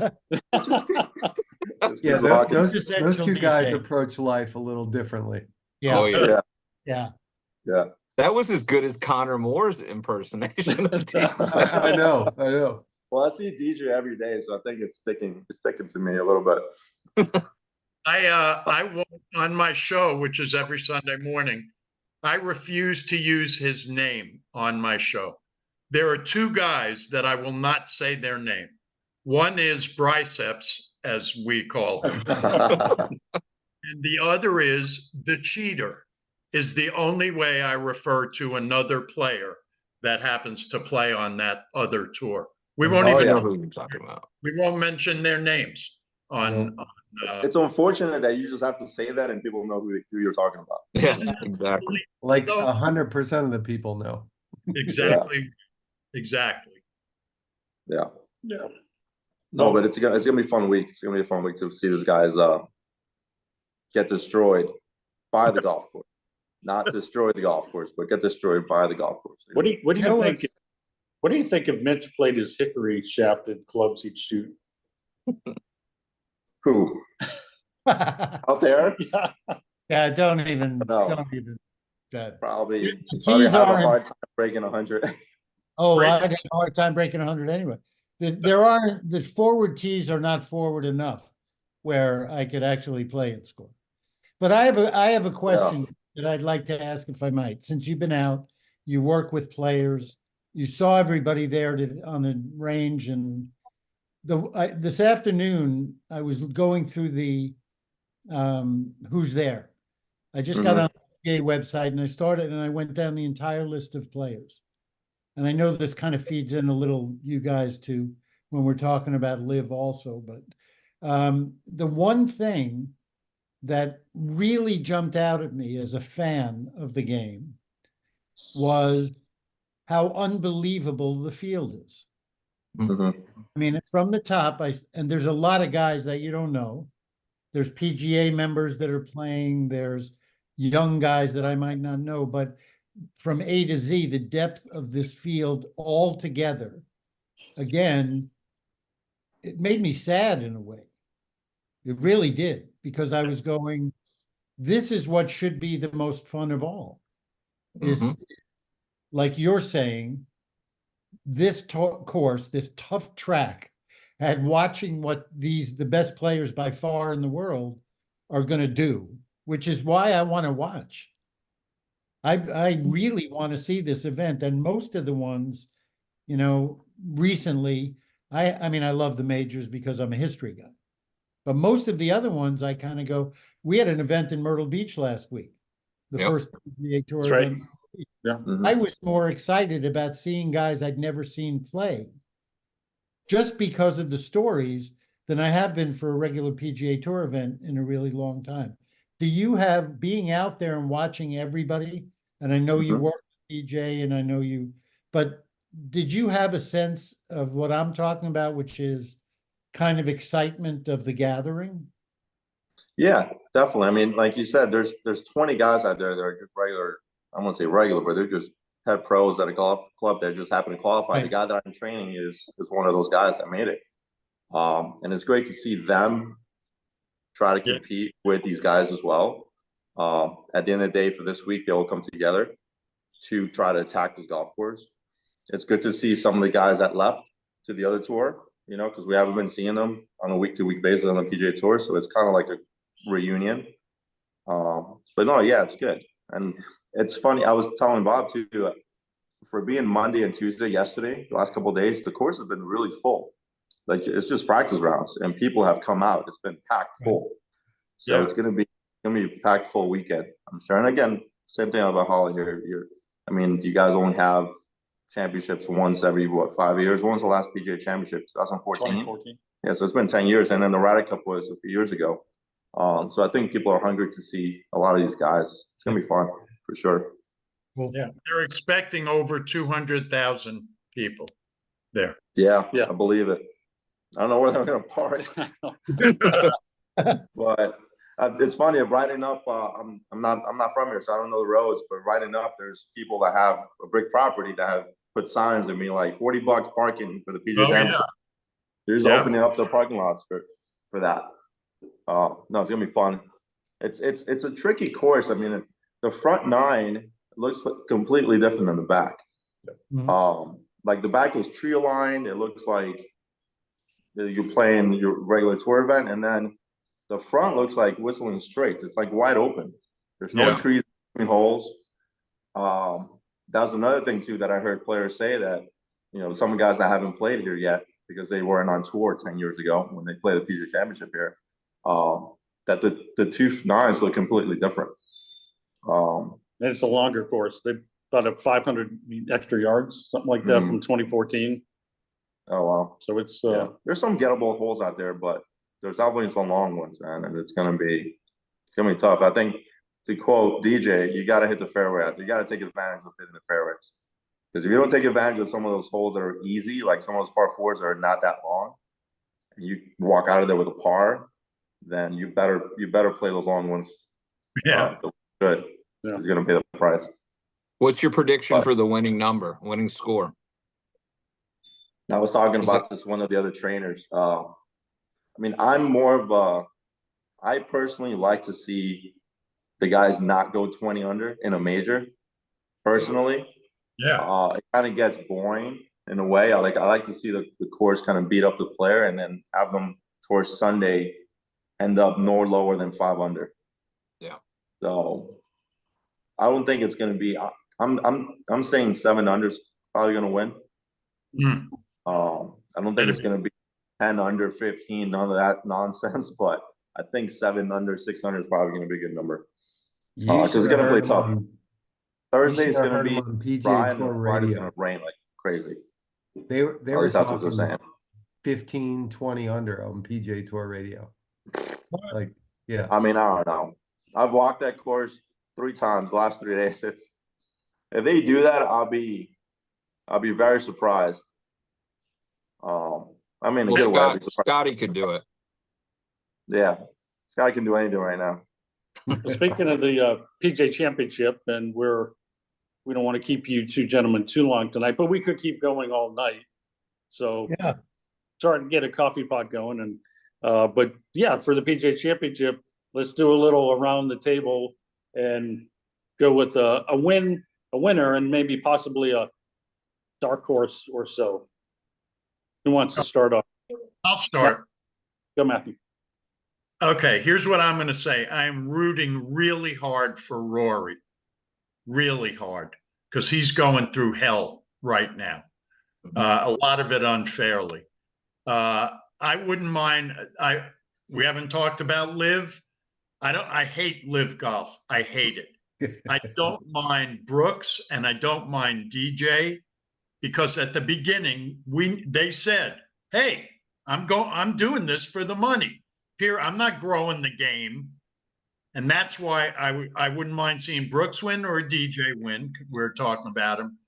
Yeah, those two guys approach life a little differently. Oh Yeah, yeah. Yeah, yeah. yeah. That was as good as Connor Moore's impersonation of DJ. I know, I know. Well, I see DJ every day, so I think it's sticking to me a little bit. On my show, which is every Sunday morning, I refuse to use his name on my show. There are two guys that I will not say their name. One is Biceps, as we call him, and the other is the cheater. Is the only way I refer to another player that happens to play on that other tour. We won't Oh, I even know yeah. who you're talking about. we won't mention their names on. It's unfortunate that you just have to say that and people know who you're talking about. Yeah, exactly. Like So- 100% of the people know. Exactly. Exactly. Yeah. Yeah. No, but it's gonna be a fun week. It's gonna be a fun week to see these guys get destroyed by the golf course. Not destroy the golf course, but get destroyed by the golf course. What do you You know think? what's- What do you think if Mitch played his hickory shafted clubs he'd shoot? Who? Out there? Yeah. Yeah, don't even, No. Probably The have tees a aren't- hard time breaking 100. Oh, Break- I'd have a hard time breaking 100 anyway. The forward tees are not forward enough where I could actually play and score. But I have a question that I'd like to ask if I might. Since you've been out, you work with players, you saw everybody there on the range, and this afternoon I was going through the who's there. I just got Mhm. on the PGA website and I started and I went down the entire list of players. And I know this kind of feeds in a little you guys too when we're talking about live also, but the one thing that really jumped out at me as a fan of the game was how unbelievable the field is. Mhm. I mean, from the top, and there's a lot of guys that you don't know. There's PGA members that are playing, there's young guys that I might not know, but from A to Z, the depth of this field all together, again, it made me sad in a way. It really did, because I was going, this is what should be the most fun of all. Is like you're saying, this course, this tough track, and watching what the best players by far in the world are going to do, which is why I want to watch. I really want to see this event, and most of the ones, you know, recently, I mean, I love the majors because I'm a history guy, but most of the other ones, I kind of go. We had an event in Myrtle Beach last week, the Yep. first PGA Tour That's right. event. Mhm. I was more excited about seeing guys I'd never seen play, just because of the stories, than I have been for a regular PGA Tour event in a really long time. Do you have, being out there and watching everybody, and I know you Mhm. work with PJ and I know you, but did you have a sense of what I'm talking about, which is kind of excitement of the gathering? Yeah, definitely. I mean, like you said, there's 20 guys out there that are just regular. I won't say regular, but they're just head pros at a golf club that just happen to qualify. The Right. guy that I'm training is one of those guys that made it. And it's great to see them try to Yeah. compete with these guys as well. At the end of the day, for this week, they all come together to try to attack this golf course. It's good to see some of the guys that left to the other tour, you know, because we haven't been seeing them on a week-to-week basis on the PGA Tour, so it's kind of like a reunion. But no, yeah, it's good. And it's funny, I was telling Bob too, for being Monday and Tuesday yesterday, the last couple of days, the course has been really full. Like, it's just practice rounds and people have come out. It's been packed full. So Yeah. it's gonna be a packed full weekend, I'm sure. And again, same thing about Holly here. I mean, you guys only have championships once every 5 years? When was the last PGA Championship? 2014? 2014. Yeah, so it's been 10 years, and then the Ryder Cup was a few years ago. So I think people are hungry to see a lot of these guys. It's gonna be fun for sure. Yeah, they're expecting over 200,000 people there. Yeah, Yeah. I believe it. I don't know where they're gonna park, but it's funny. Riding up, I'm not from here, so I don't know the roads. But riding up, there's people that have a brick property that have put signs and be like $40 parking for the PGA Oh, yeah. Championship. They're just Yeah. opening up their parking lots for that. No, it's gonna be fun. It's a tricky course. I mean, the front nine looks completely different than the back. Mhm. Like the back is tree aligned. It looks like you're playing your regular tour event, and then the front looks like Whistling Straits. It's like wide open. There's no Yeah. trees between holes. That was another thing too that I heard players say, that some guys that haven't played here yet because they weren't on tour 10 years ago when they played the PGA Championship here. That the two nines look completely different. And it's a longer course. They about a 500 extra yards, something like that, from 2014. Oh wow! So it's Yeah, there's some gettable holes out there, but there's definitely some long ones, man, and it's gonna be tough. I think, to quote DJ, you got to hit the fairway out there. You got to take advantage of hitting the fairways, because if you don't take advantage of some of those holes that are easy, like some of those par fours that are not that long, and you walk out of there with a par, then you better play those long ones. Yeah. Good. Yeah. It's gonna pay the price. What's your prediction for the winning score? I was talking about this one of the other trainers. I mean, I'm more of I personally like to see the guys not go 20 under in a major. Personally, Yeah. it kind of gets boring in a way. I like to see the course kind of beat up the player and then have them towards Sunday end up no lower than 5 under. Yeah. So I don't think it's going to be. I'm saying 7 under is probably going to win. Mm. I don't think it's going to be 10 under, 15, none of that nonsense. But I think 7 under, 6 under is probably going to be a good number. Because it's going to play tough. Thursday is going to be dry, and Friday's going to rain like crazy. They At were least that's what they're talking saying. 15, 20 under on PGA Tour radio. Like, yeah. I mean, I don't know. I've walked that course 3 times the last 3 days. If they do that, I'll be very surprised. I mean, a good way. I'll be surprised. Scotty could do it. Yeah, Scotty can do anything right now. speaking of the PGA Championship, and we don't want to keep you two gentlemen too long tonight, but we could keep going all night. So Yeah. Sorry to get a coffee pot going, and but yeah, for the PGA Championship, let's do a little around the table and go with a winner, and maybe possibly a dark horse or so. Who wants to start off? I'll start. Go, Matthew. Okay, here's what I'm going to say. I'm rooting really hard for Rory. Really hard. Because he's going through hell right now. A lot of it unfairly. I wouldn't mind. We haven't talked about Liv. I hate Liv golf. I hate it. I don't mind Brooks and I don't mind DJ, because at the beginning they said, "Hey, I'm doing this for the money. Here, I'm not growing the game." And that's why I wouldn't mind seeing Brooks win or DJ win. We're talking about him.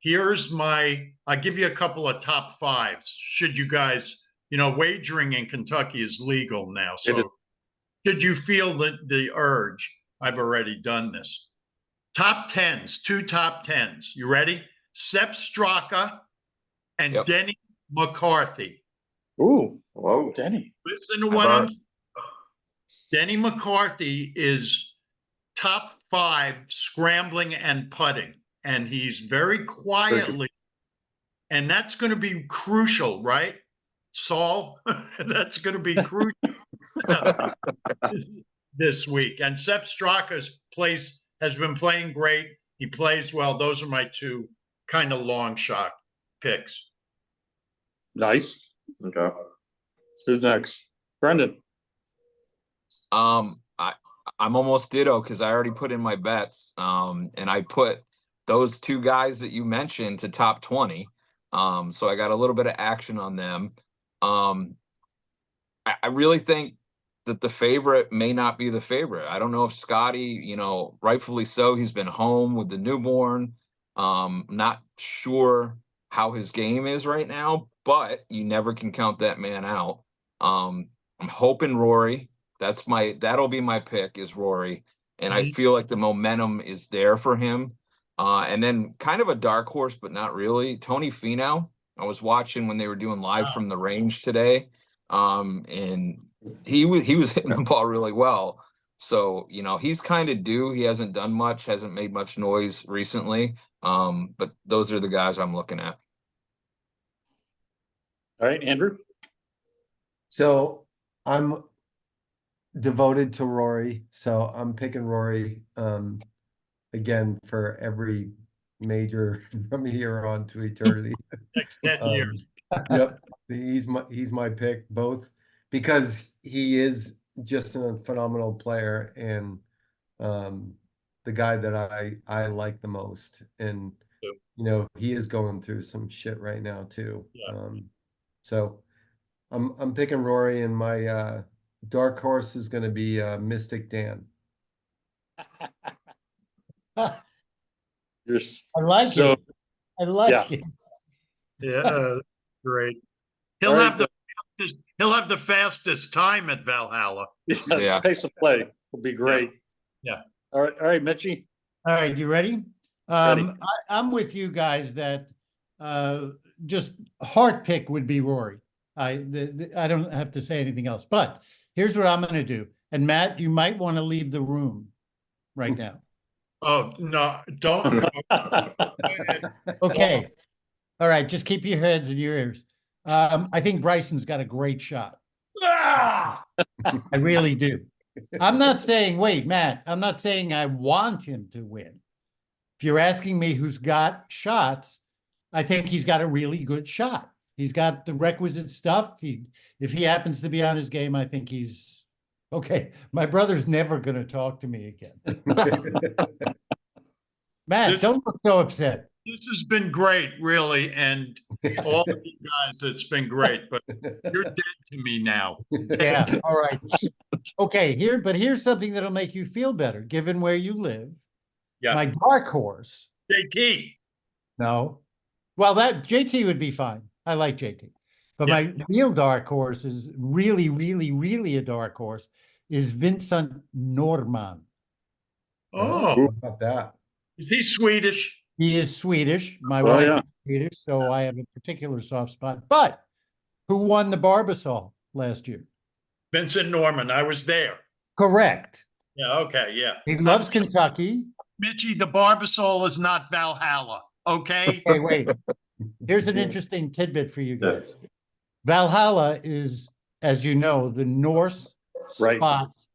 I'll give you a couple of top 5s. Should you guys, wagering in Kentucky is legal now. So should you feel the urge, I've already done this. Top 10s, 2 top 10s. You ready? Sepp Straka and Denny McCarthy. Ooh, Whoa, Denny. Listen to what Denny McCarthy is top 5 scrambling and putting, and he's very quietly, and that's going to be crucial, right, Saul? That's going to be crucial this week. And Sepp Straka has been playing great. He plays well. Those are my 2 kind of long shot picks. Nice. Okay. Who's next? Brendan. I'm almost ditto because I already put in my bets. And I put those 2 guys that you mentioned to top 20. So I got a little bit of action on them. I really think that the favorite may not be the favorite. I don't know if Scotty, rightfully so, he's been home with the newborn. Not sure how his game is right now, but you never can count that man out. I'm hoping Rory. That'll be my pick, is Rory. And I feel like the momentum is there for him. And then kind of a dark horse, but not really, Tony Finau. I was watching when they were doing live from the range today. And he was hitting the ball really well. So, you know, he's kind of due. He hasn't done much, hasn't made much noise recently. But those are the guys I'm looking at. All right, Andrew. So I'm devoted to Rory, so I'm picking Rory again for every major from here on to eternity. Next 10 years. Yep, he's my pick, both because he is just a phenomenal player and the guy that I like the most. And Yep. you know, he is going through some shit right now too. Yeah. So I'm picking Rory, and my dark horse is going to be Mystic Dan. You're I like so, it. I like yeah. it. Yeah, great. All right, He'll have the fastest time at Valhalla. Yeah. Pace of play will be great. Yeah. All right, Mitchie. All right, you ready? Ready. I'm with you guys that just heart pick would be Rory. I don't have to say anything else. But here's what I'm going to do. And Matt, you might want to leave the room right now. Oh, no, don't. Okay. All right, just keep your heads in your ears. I think Bryson's got a great shot. Ah! I really do. I'm not saying, wait, Matt, I'm not saying I want him to win. If you're asking me who's got shots, I think he's got a really good shot. He's got the requisite stuff. If he happens to be on his game, I think he's okay. My brother's never going to talk to me again. Matt, don't look so upset. This has been great, really, and all of you guys, it's been great, but you're dead to me now. Yeah, all right. Okay, here's something that'll make you feel better, given where you live. Yeah. My dark horse. JT. No. Well, that JT would be fine. I like JT. But Yeah. my real dark horse is really, really, really a dark horse is Vincent Norman. Oh, How about that? is he Swedish? He is Swedish. My Oh, wife yeah. is Swedish, so I have a particular soft spot. But who won the Barbasol last year? Vincent Norman. I was there. Correct. Yeah, okay, yeah. He loves Kentucky. Mitchie, the Barbasol is not Valhalla, okay? Hey, wait. Here's an interesting tidbit for you guys. Valhalla is, as you know, the Norse Right. spots.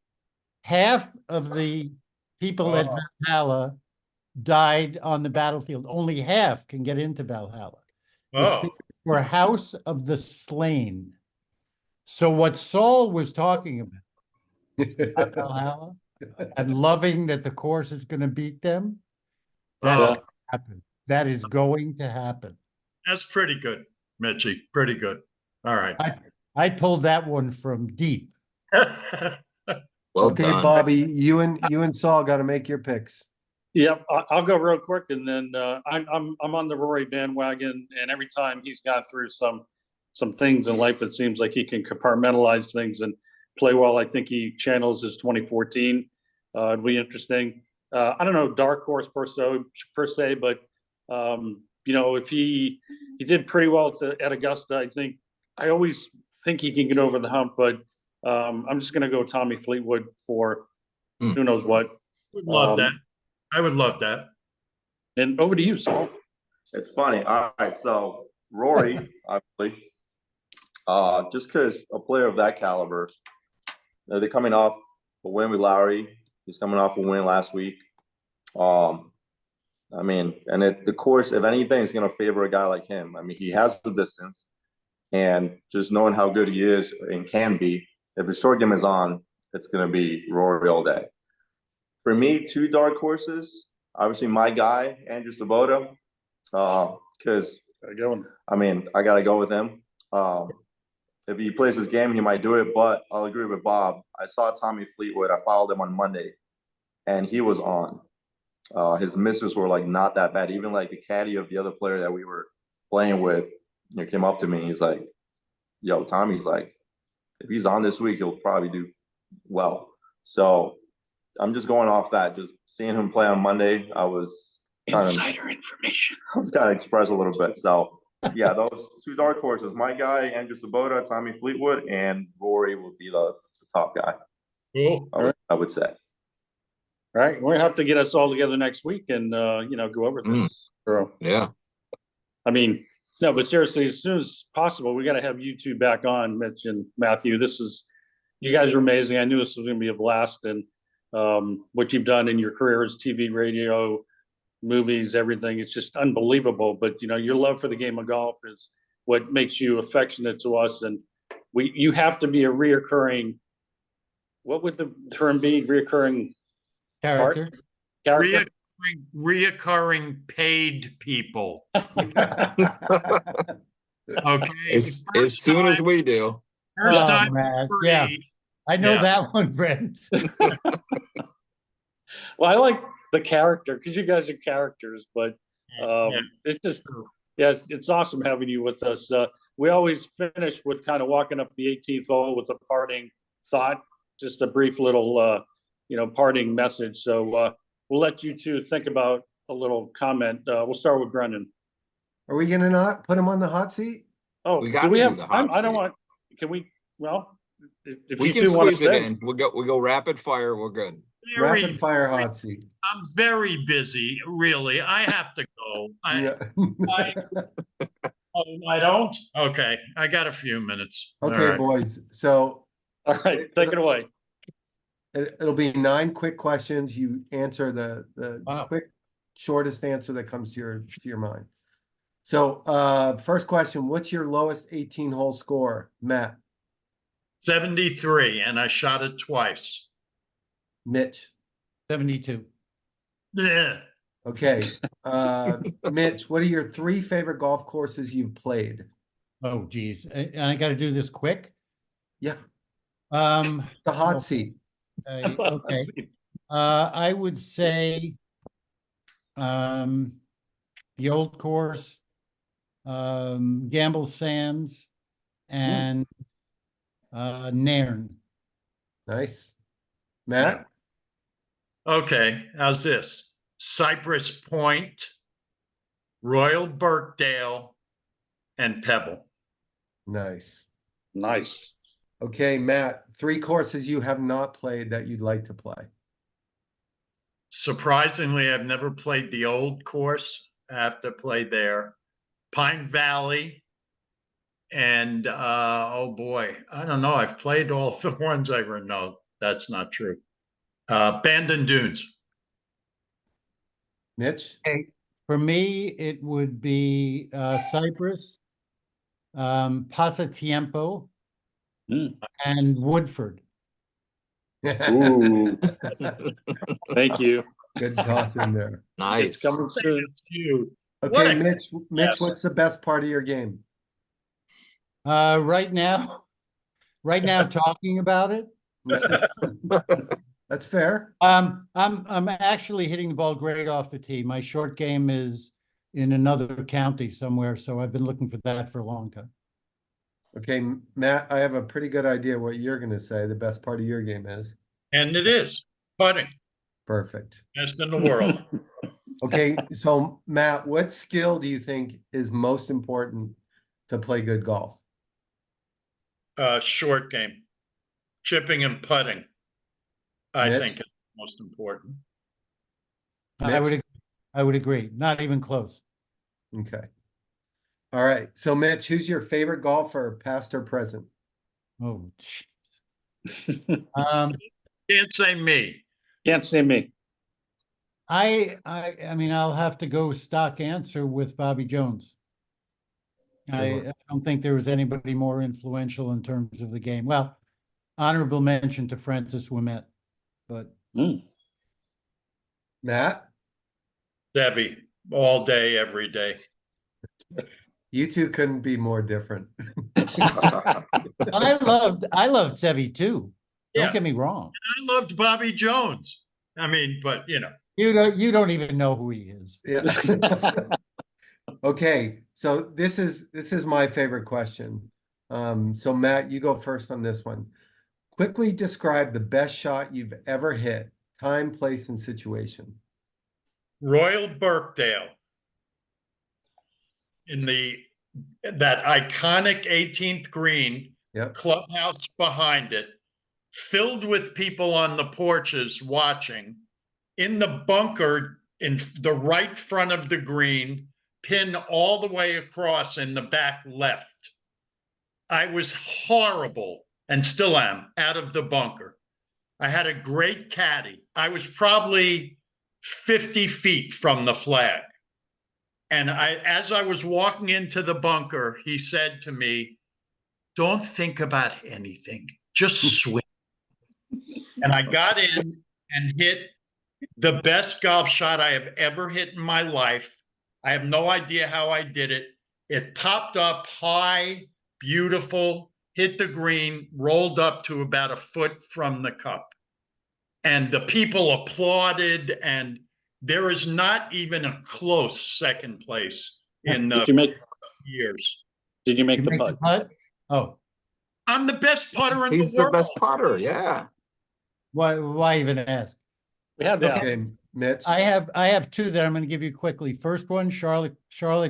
Half of the people at Valhalla died on the battlefield. Only half can get into Valhalla. Oh, For House of the Slain. So what Saul was talking about Valhalla and loving that the course is going to beat them, that's Oh. going to happen. That is going to happen. that's pretty good, Mitchie. Pretty good. All right. I pulled that one from deep. Well Okay, done. Bobby, you and Saul got to make your picks. Yep, I'll go real quick, and then I'm on the Rory bandwagon, and every time he's got through some things in life, it seems like he can compartmentalize things and play well. I think he channels his 2014. It'll be interesting. I don't know, dark horse per se, but you know, if he did pretty well at Augusta, I always think he can get over the hump, but I'm just going to go Tommy Fleetwood for who knows what. Would love that. I would love that. And over to you, Saul. It's funny. All right, so Rory, obviously, just because a player of that caliber, they're coming off a win with Lowry. He's coming off a win last week. I mean, and the course, if anything, is going to favor a guy like him. I mean, he has the distance, and just knowing how good he is and can be, if the short game is on, it's going to be Rory all day. For me, two dark horses. Obviously, my guy, Andrew Sabota, because I mean, I got to go with him. If he plays his game, he might do it, but I'll agree with Bob. I saw Tommy Fleetwood. I followed him on Monday, and he was on. His misses were like not that bad. Even like the caddy of the other player that we were playing with, you know, came up to me. He's like, "Yo, Tommy's like, if he's on this week, he'll probably do well." So I'm just going off that. Just seeing him play on Monday, I was Insider information. I was kind of express a little bit. So yeah, those two dark horses. My guy, Andrew Sabota, Tommy Fleetwood, and Rory will be the top guy. Cool. I would say. All right, we're gonna have to get us all together next week and go over this. So, Yeah. I mean, no, but seriously, as soon as possible, we got to have you two back on, Mitch and Matthew. You guys are amazing. I knew this was going to be a blast, and what you've done in your careers, TV, radio, movies, everything, it's just unbelievable. But your love for the game of golf is what makes you affectionate to us, and you have to be a reoccurring. What would the term be? Reoccurring Character. character. Reoccurring paid people. Okay. As soon as we do. First Oh, time man. free. Yeah, I know Yeah. that one, Brent. Well, I like the character because you guys are characters, but Yeah. it's just, yeah, it's awesome having you with us. We always finish with kind of walking up the 18th hole with a parting thought, just a brief little, parting message. So we'll let you two think about a little comment. We'll start with Brendan. Are we gonna not put him on the hot seat? Oh, We do gotta we do have the time? hot I don't seat. want, can we, well, if We you can two want to squeeze it stay. in. We go rapid fire. We're good. Rapid fire hot seat. I'm very busy, really. I have to go. Yeah. I don't? Okay, I got a few minutes. All Okay, right. boys, so All right, take it away. it'll be 9 quick questions. You answer the Wow. quick, shortest answer that comes to your mind. So, first question, what's your lowest 18-hole score, Matt? 73, and I shot it twice. Mitch? 72. Yeah. Okay, Mitch, what are your 3 favorite golf courses you've played? Oh, geez. I got to do this quick. Yeah, The the hot seat. Okay. I would say the Old Course, Gamble Sands, and Nairn. Nice. Matt? Okay, how's this? Cypress Point, Royal Birkdale, and Pebble. Nice. Nice. Okay, Matt, 3 courses you have not played that you'd like to play. Surprisingly, I've never played the Old Course. I have to play there. Pine Valley, and oh boy, I don't know. I've played all the ones I remember. No, that's not true. Bandon Dunes. Mitch? For me, it would be Cypress, Pasatiempo, and Woodford. Ooh, thank you. Good toss in there. Nice. It's coming soon. You. What Okay, a- Mitch, Yes. what's the best part of your game? Right now, talking about it. That's fair. I'm actually hitting the ball great off the tee. My short game is in another county somewhere, so I've been looking for that for a long time. Okay, Matt, I have a pretty good idea what you're gonna say the best part of your game is. And it is putting. Perfect. Best in the world. Okay, so Matt, what skill do you think is most important to play good golf? Short game. Chipping and putting. I Mitch? think is most important. I would agree. Not even close. Okay. All right. So Mitch, who's your favorite golfer, past or present? Oh, Can't say me. Can't say me. I mean, I'll have to go stock answer with Bobby Jones. I don't think there was anybody more influential in terms of the game. Well, honorable mention to Francis Ouimet, but Matt? Debbie, all day, every day. You two couldn't be more different. I loved Seve too. Don't Yeah. get me wrong. I loved Bobby Jones. I mean, but you know. You don't even know who he is. Yeah. Okay, so this is my favorite question. So Matt, you go first on this one. Quickly describe the best shot you've ever hit, time, place, and situation. Royal Birkdale in that iconic 18th green, Yep. clubhouse behind it, filled with people on the porches watching. In the bunker in the right front of the green, pin all the way across in the back left. I was horrible and still am out of the bunker. I had a great caddy. I was probably 50 feet from the flag. And as I was walking into the bunker, he said to me, "Don't think about anything, just swing." And I got in and hit the best golf shot I have ever hit in my life. I have no idea how I did it. It popped up high, beautiful, hit the green, rolled up to about a foot from the cup. And the people applauded, and there is not even a close second place in the years. Did you make You the make the putt? putt? Oh, I'm the best putter in He's the the world. best putter. Yeah. why even ask? We have that. Okay, Mitch. I have two that I'm going to give you quickly. First one, Charlotte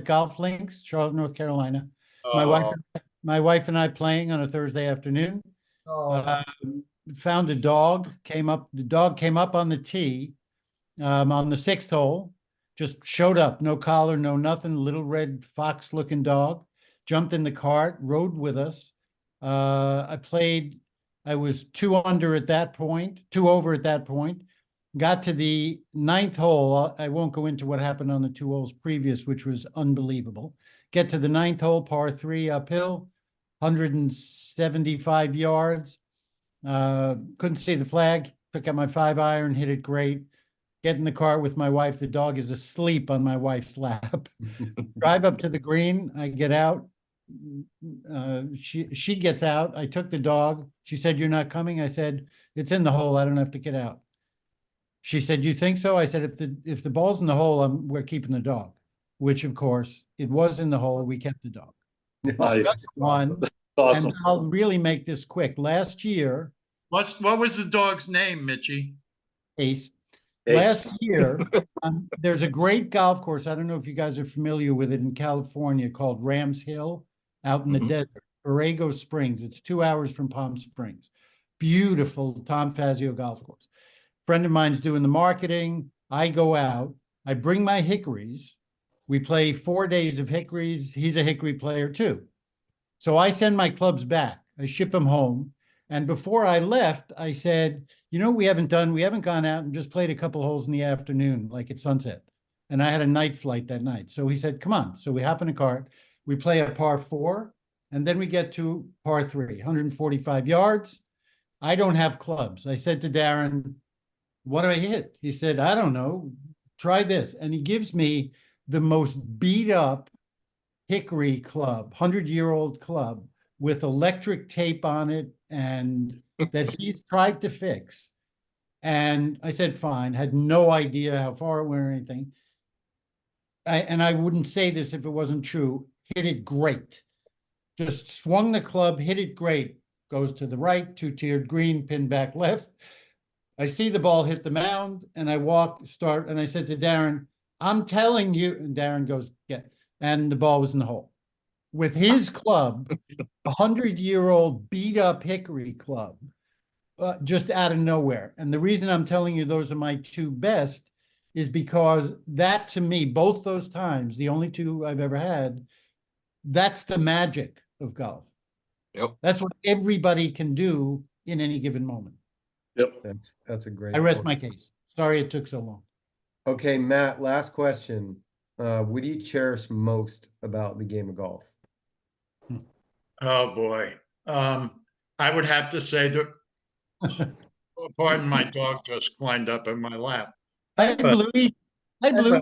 Golf Links, Charlotte, North Carolina. My wife and I playing on a Thursday afternoon. Found a dog. The dog came up on the tee on the 6th hole. Just showed up, no collar, no nothing. Little red fox looking dog. Jumped in the cart, rode with us. I was 2 under at that point, 2 over at that point. Got to the 9th hole. I won't go into what happened on the 2 holes previous, which was unbelievable. Get to the 9th hole, par 3 uphill, 175 yards. Couldn't see the flag. Took out my 5-iron, hit it great. Get in the car with my wife. The dog is asleep on my wife's lap. Drive up to the green. I get out. She gets out. I took the dog. She said, "You're not coming?" I said, "It's in the hole. I don't have to get out." She said, "You think so?" I said, if the ball's in the hole, we're keeping the dog," which of course it was in the hole. We kept the dog. Nice. One, Awesome. and I'll really make this quick. Last year, What was the dog's name, Mitchie? Ace. Ace. Last year, there's a great golf course. I don't know if you guys are familiar with it in California called Rams Hill out in the desert, Borrego Springs. It's 2 hours from Palm Springs. Beautiful Tom Fazio golf course. Friend of mine's doing the marketing. I go out. I bring my hickories. We play 4 days of hickories. He's a hickory player too. So I send my clubs back. I ship them home. And before I left, I said, we haven't gone out and just played a couple holes in the afternoon, like at sunset. And I had a night flight that night. So he said, "Come on." So we hop in a cart, we play a par 4, and then we get to par 3, 145 yards. I don't have clubs. I said to Darren, "What do I hit?" He said, "I don't know. Try this." And he gives me the most beat up hickory club, 100-year-old club with electric tape on it and that he's tried to fix. And I said, fine, had no idea how far it went or anything. And I wouldn't say this if it wasn't true, hit it great. Just swung the club, hit it great. Goes to the right, 2-tiered green, pin back left. I see the ball hit the mound and I and I said to Darren, "I'm telling you," and Darren goes, "Yeah." And the ball was in the hole. With his club, 100-year-old beat up hickory club, just out of nowhere. And the reason I'm telling you those are my 2 best is because that, to me, both those times, the only 2 I've ever had, that's the magic of golf. Yep. That's what everybody can do in any given moment. Yep. That's a great I rest point. my case. Sorry it took so long. Okay, Matt, last question. What do you cherish most about the game of golf? Oh boy. I would have to say that, pardon, my dog just climbed up in my lap. Hi, Bluey. Hi, Blue.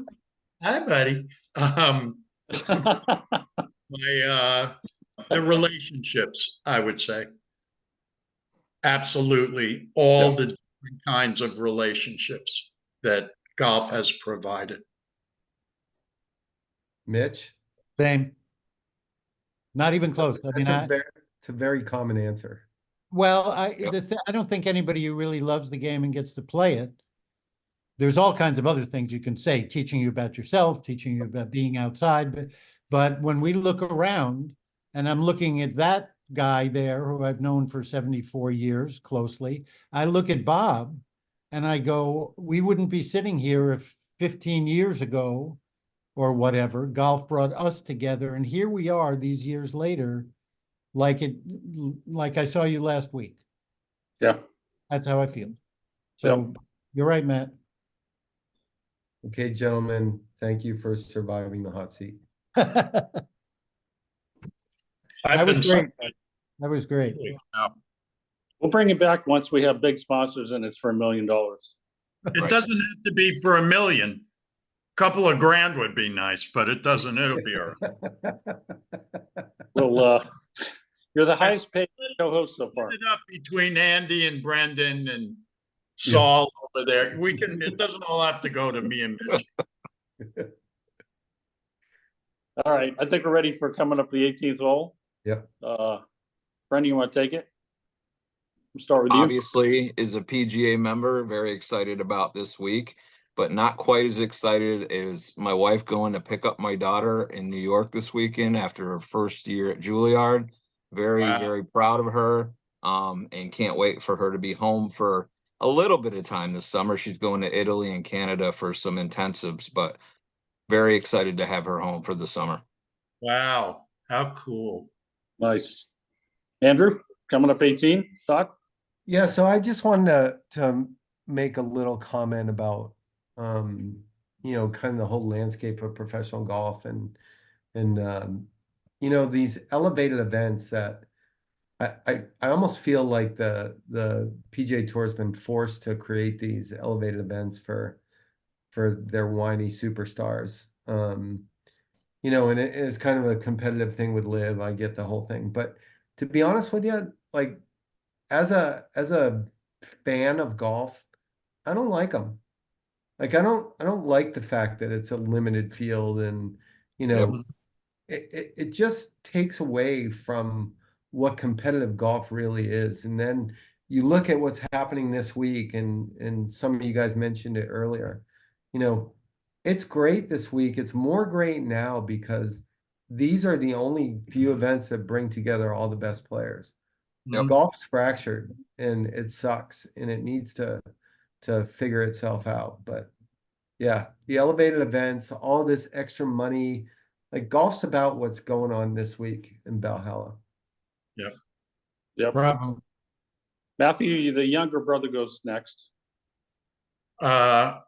Hi, buddy. The relationships, I would say. Absolutely. All the different kinds of relationships that golf has provided. Mitch? Same. Not even close. I mean, It's a very common answer. well, I don't think anybody who really loves the game and gets to play it. There's all kinds of other things you can say, teaching you about yourself, teaching you about being outside. But when we look around, and I'm looking at that guy there who I've known for 74 years closely. I look at Bob and I go, we wouldn't be sitting here if 15 years ago or whatever, golf brought us together. And here we are these years later, like I saw you last week. Yeah. That's how I feel. So you're right, Matt. Okay, gentlemen, thank you for surviving the hot seat. That I've was been great. That was great. We'll bring it back once we have big sponsors and it's for $1 million. It doesn't have to be for $1 million. Couple of grand would be nice, but it doesn't. It'll be all right. Well, you're the highest paid co-host so far. Split it up between Andy and Brendan and Saul over there. We can. It doesn't all have to go to me and Mitch. All right, I think we're ready for coming up the 18th hole. Yep. Brendan, you want to take it? We'll start with you. Obviously, is a PGA member, very excited about this week, but not quite as excited as my wife going to pick up my daughter in New York this weekend after her first year at Juilliard. Very, very proud of her, and can't wait for her to be home for a little bit of time this summer. She's going to Italy and Canada for some intensives, but very excited to have her home for the summer. Wow, how cool. Nice. Andrew, coming up 18, Doc? Yeah, so I just wanted to make a little comment about kind of the whole landscape of professional golf and these elevated events that I almost feel like the PGA Tour has been forced to create these elevated events for their whiny superstars. And it is kind of a competitive thing with LIV. I get the whole thing, but to be honest with you, like as a fan of golf, I don't like them. Like I don't like the fact that it's a limited field, and it just takes away from what competitive golf really is. And then you look at what's happening this week, and some of you guys mentioned it earlier. It's great this week. It's more great now because these are the only few events that bring together all the best players. Golf's fractured and it sucks, and it needs to figure itself out. But yeah, the elevated events, all this extra money, like golf's about what's going on this week in Valhalla. Yep. Bravo. Matthew, the younger brother goes next. My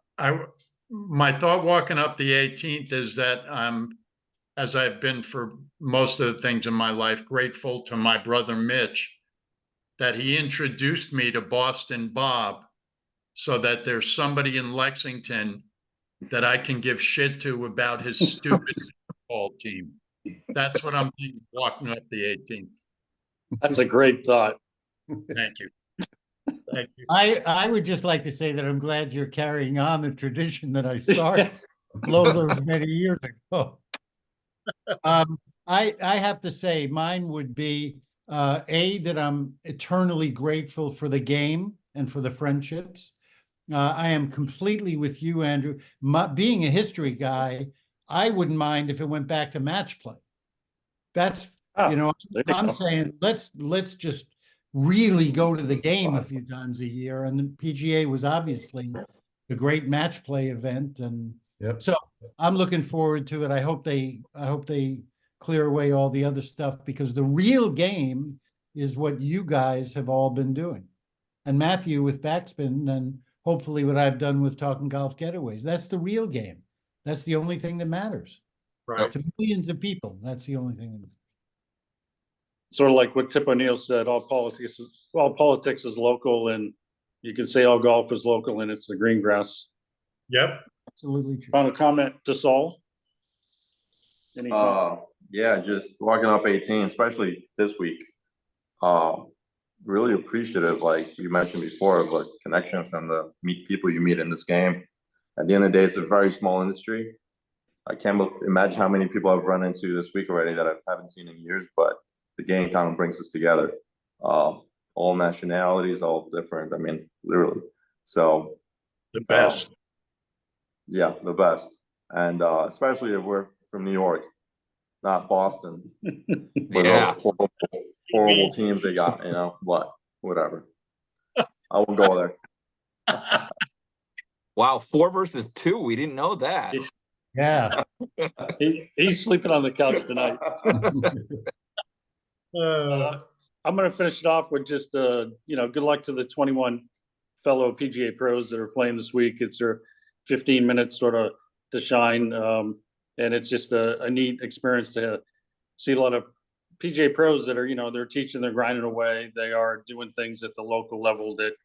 thought walking up the 18th is that as I've been for most of the things in my life, grateful to my brother Mitch that he introduced me to Boston Bob, so that there's somebody in Lexington that I can give shit to about his stupid football team. That's what I'm thinking walking up the 18th. That's a great thought. Thank you. Thank you. I would just like to say that I'm glad you're carrying on the tradition that I started those many years ago. I have to say mine would be that I'm eternally grateful for the game and for the friendships. I am completely with you, Andrew. Being a history guy, I wouldn't mind if it went back to match play. That's I'm saying let's just really go to the game a few times a year. And the PGA was obviously a great match play event, and so I'm looking forward to it. I hope they clear away all the other stuff, because the real game is what you guys have all been doing, and Matthew with Backspin, and hopefully what I've done with Talking Golf Getaways. That's the real game. That's the only thing that matters. Right. To millions of people, that's the only thing that matters. Sort of like what Tip O'Neill said, all politics is local, and you can say all golf is local, and it's the green grass. Yep. Absolutely true. Final comment to Saul? Yeah, just walking up 18, especially this week. Really appreciative, like you mentioned before, of like connections and the people you meet in this game. At the end of the day, it's a very small industry. I can't imagine how many people I've run into this week already that I haven't seen in years, but the game kind of brings us together. All nationalities, all different. I mean, literally. So the best. Yeah, the best. And especially if we're from New York, not Boston. With Yeah. all the horrible teams they got, whatever. I won't go there. Wow, 4 versus 2. We didn't know that. Yeah. He's sleeping on the couch tonight. I'm going to finish it off with just, good luck to the 21 fellow PGA pros that are playing this week. It's their 15 minutes sort of to shine. And it's just a neat experience to see a lot of PGA pros that are, they're teaching, they're grinding away. They are doing things at the local level that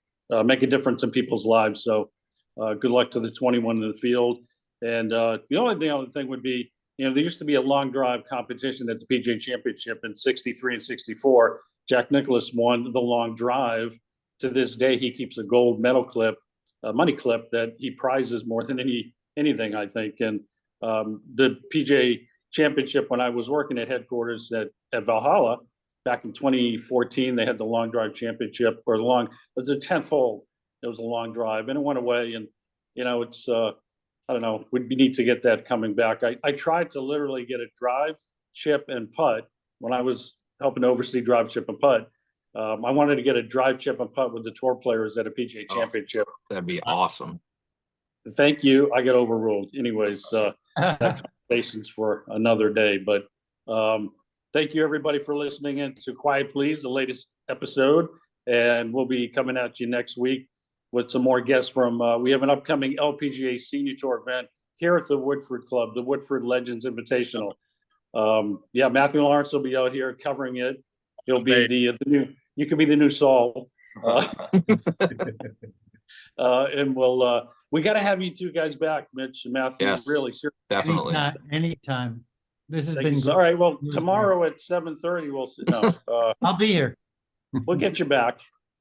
make a difference in people's lives. So good luck to the 21 in the field. And the only other thing would be, there used to be a long drive competition at the PGA Championship in 63 and 64. Jack Nicklaus won the long drive. To this day, he keeps a gold medal clip, a money clip that he prizes more than anything, I think. And the PGA Championship, when I was working at headquarters at Valhalla back in 2014, they had the long drive championship, or it was the 10th hole. It was a long drive, and it went away. And it's I don't know, we need to get that coming back. I tried to literally get a drive, chip, and putt when I was helping oversee drive, chip, and putt. I wanted to get a drive, chip, and putt with the tour players at a PGA Championship. That'd be awesome. Thank you. I got overruled. Anyways, conversations for another day. But thank you, everybody, for listening in to Quiet Please, the latest episode. And we'll be coming at you next week with some more guests from, we have an upcoming LPGA Senior Tour event here at the Woodford Club, the Woodford Legends Invitational. Matthew Laurance will be out here covering it. He'll be the new, you could be the new Saul. And we got to have you two guys back, Mitch and Matthew. Yes, really seriously. Definitely. Anytime. This has Thank been you. great. All right. Well, tomorrow at 7:30, we'll see. No, I'll be here. we'll get you back.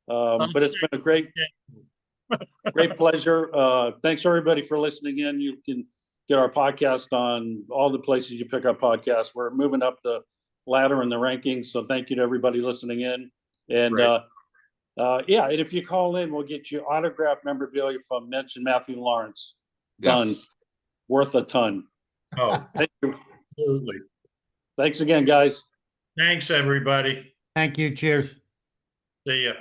But it's been a great pleasure. Thanks everybody for listening in. You can get our podcast on all the places you pick up podcasts. We're moving up the ladder in the rankings. So thank you to everybody listening in. And and if you call in, we'll get you autographed memorabilia from Mitch and Matthew Laurance. Done. Yes. Worth a ton. Oh, Thank you. absolutely. Thanks again, guys. Thanks, everybody. Thank you. Cheers. See ya.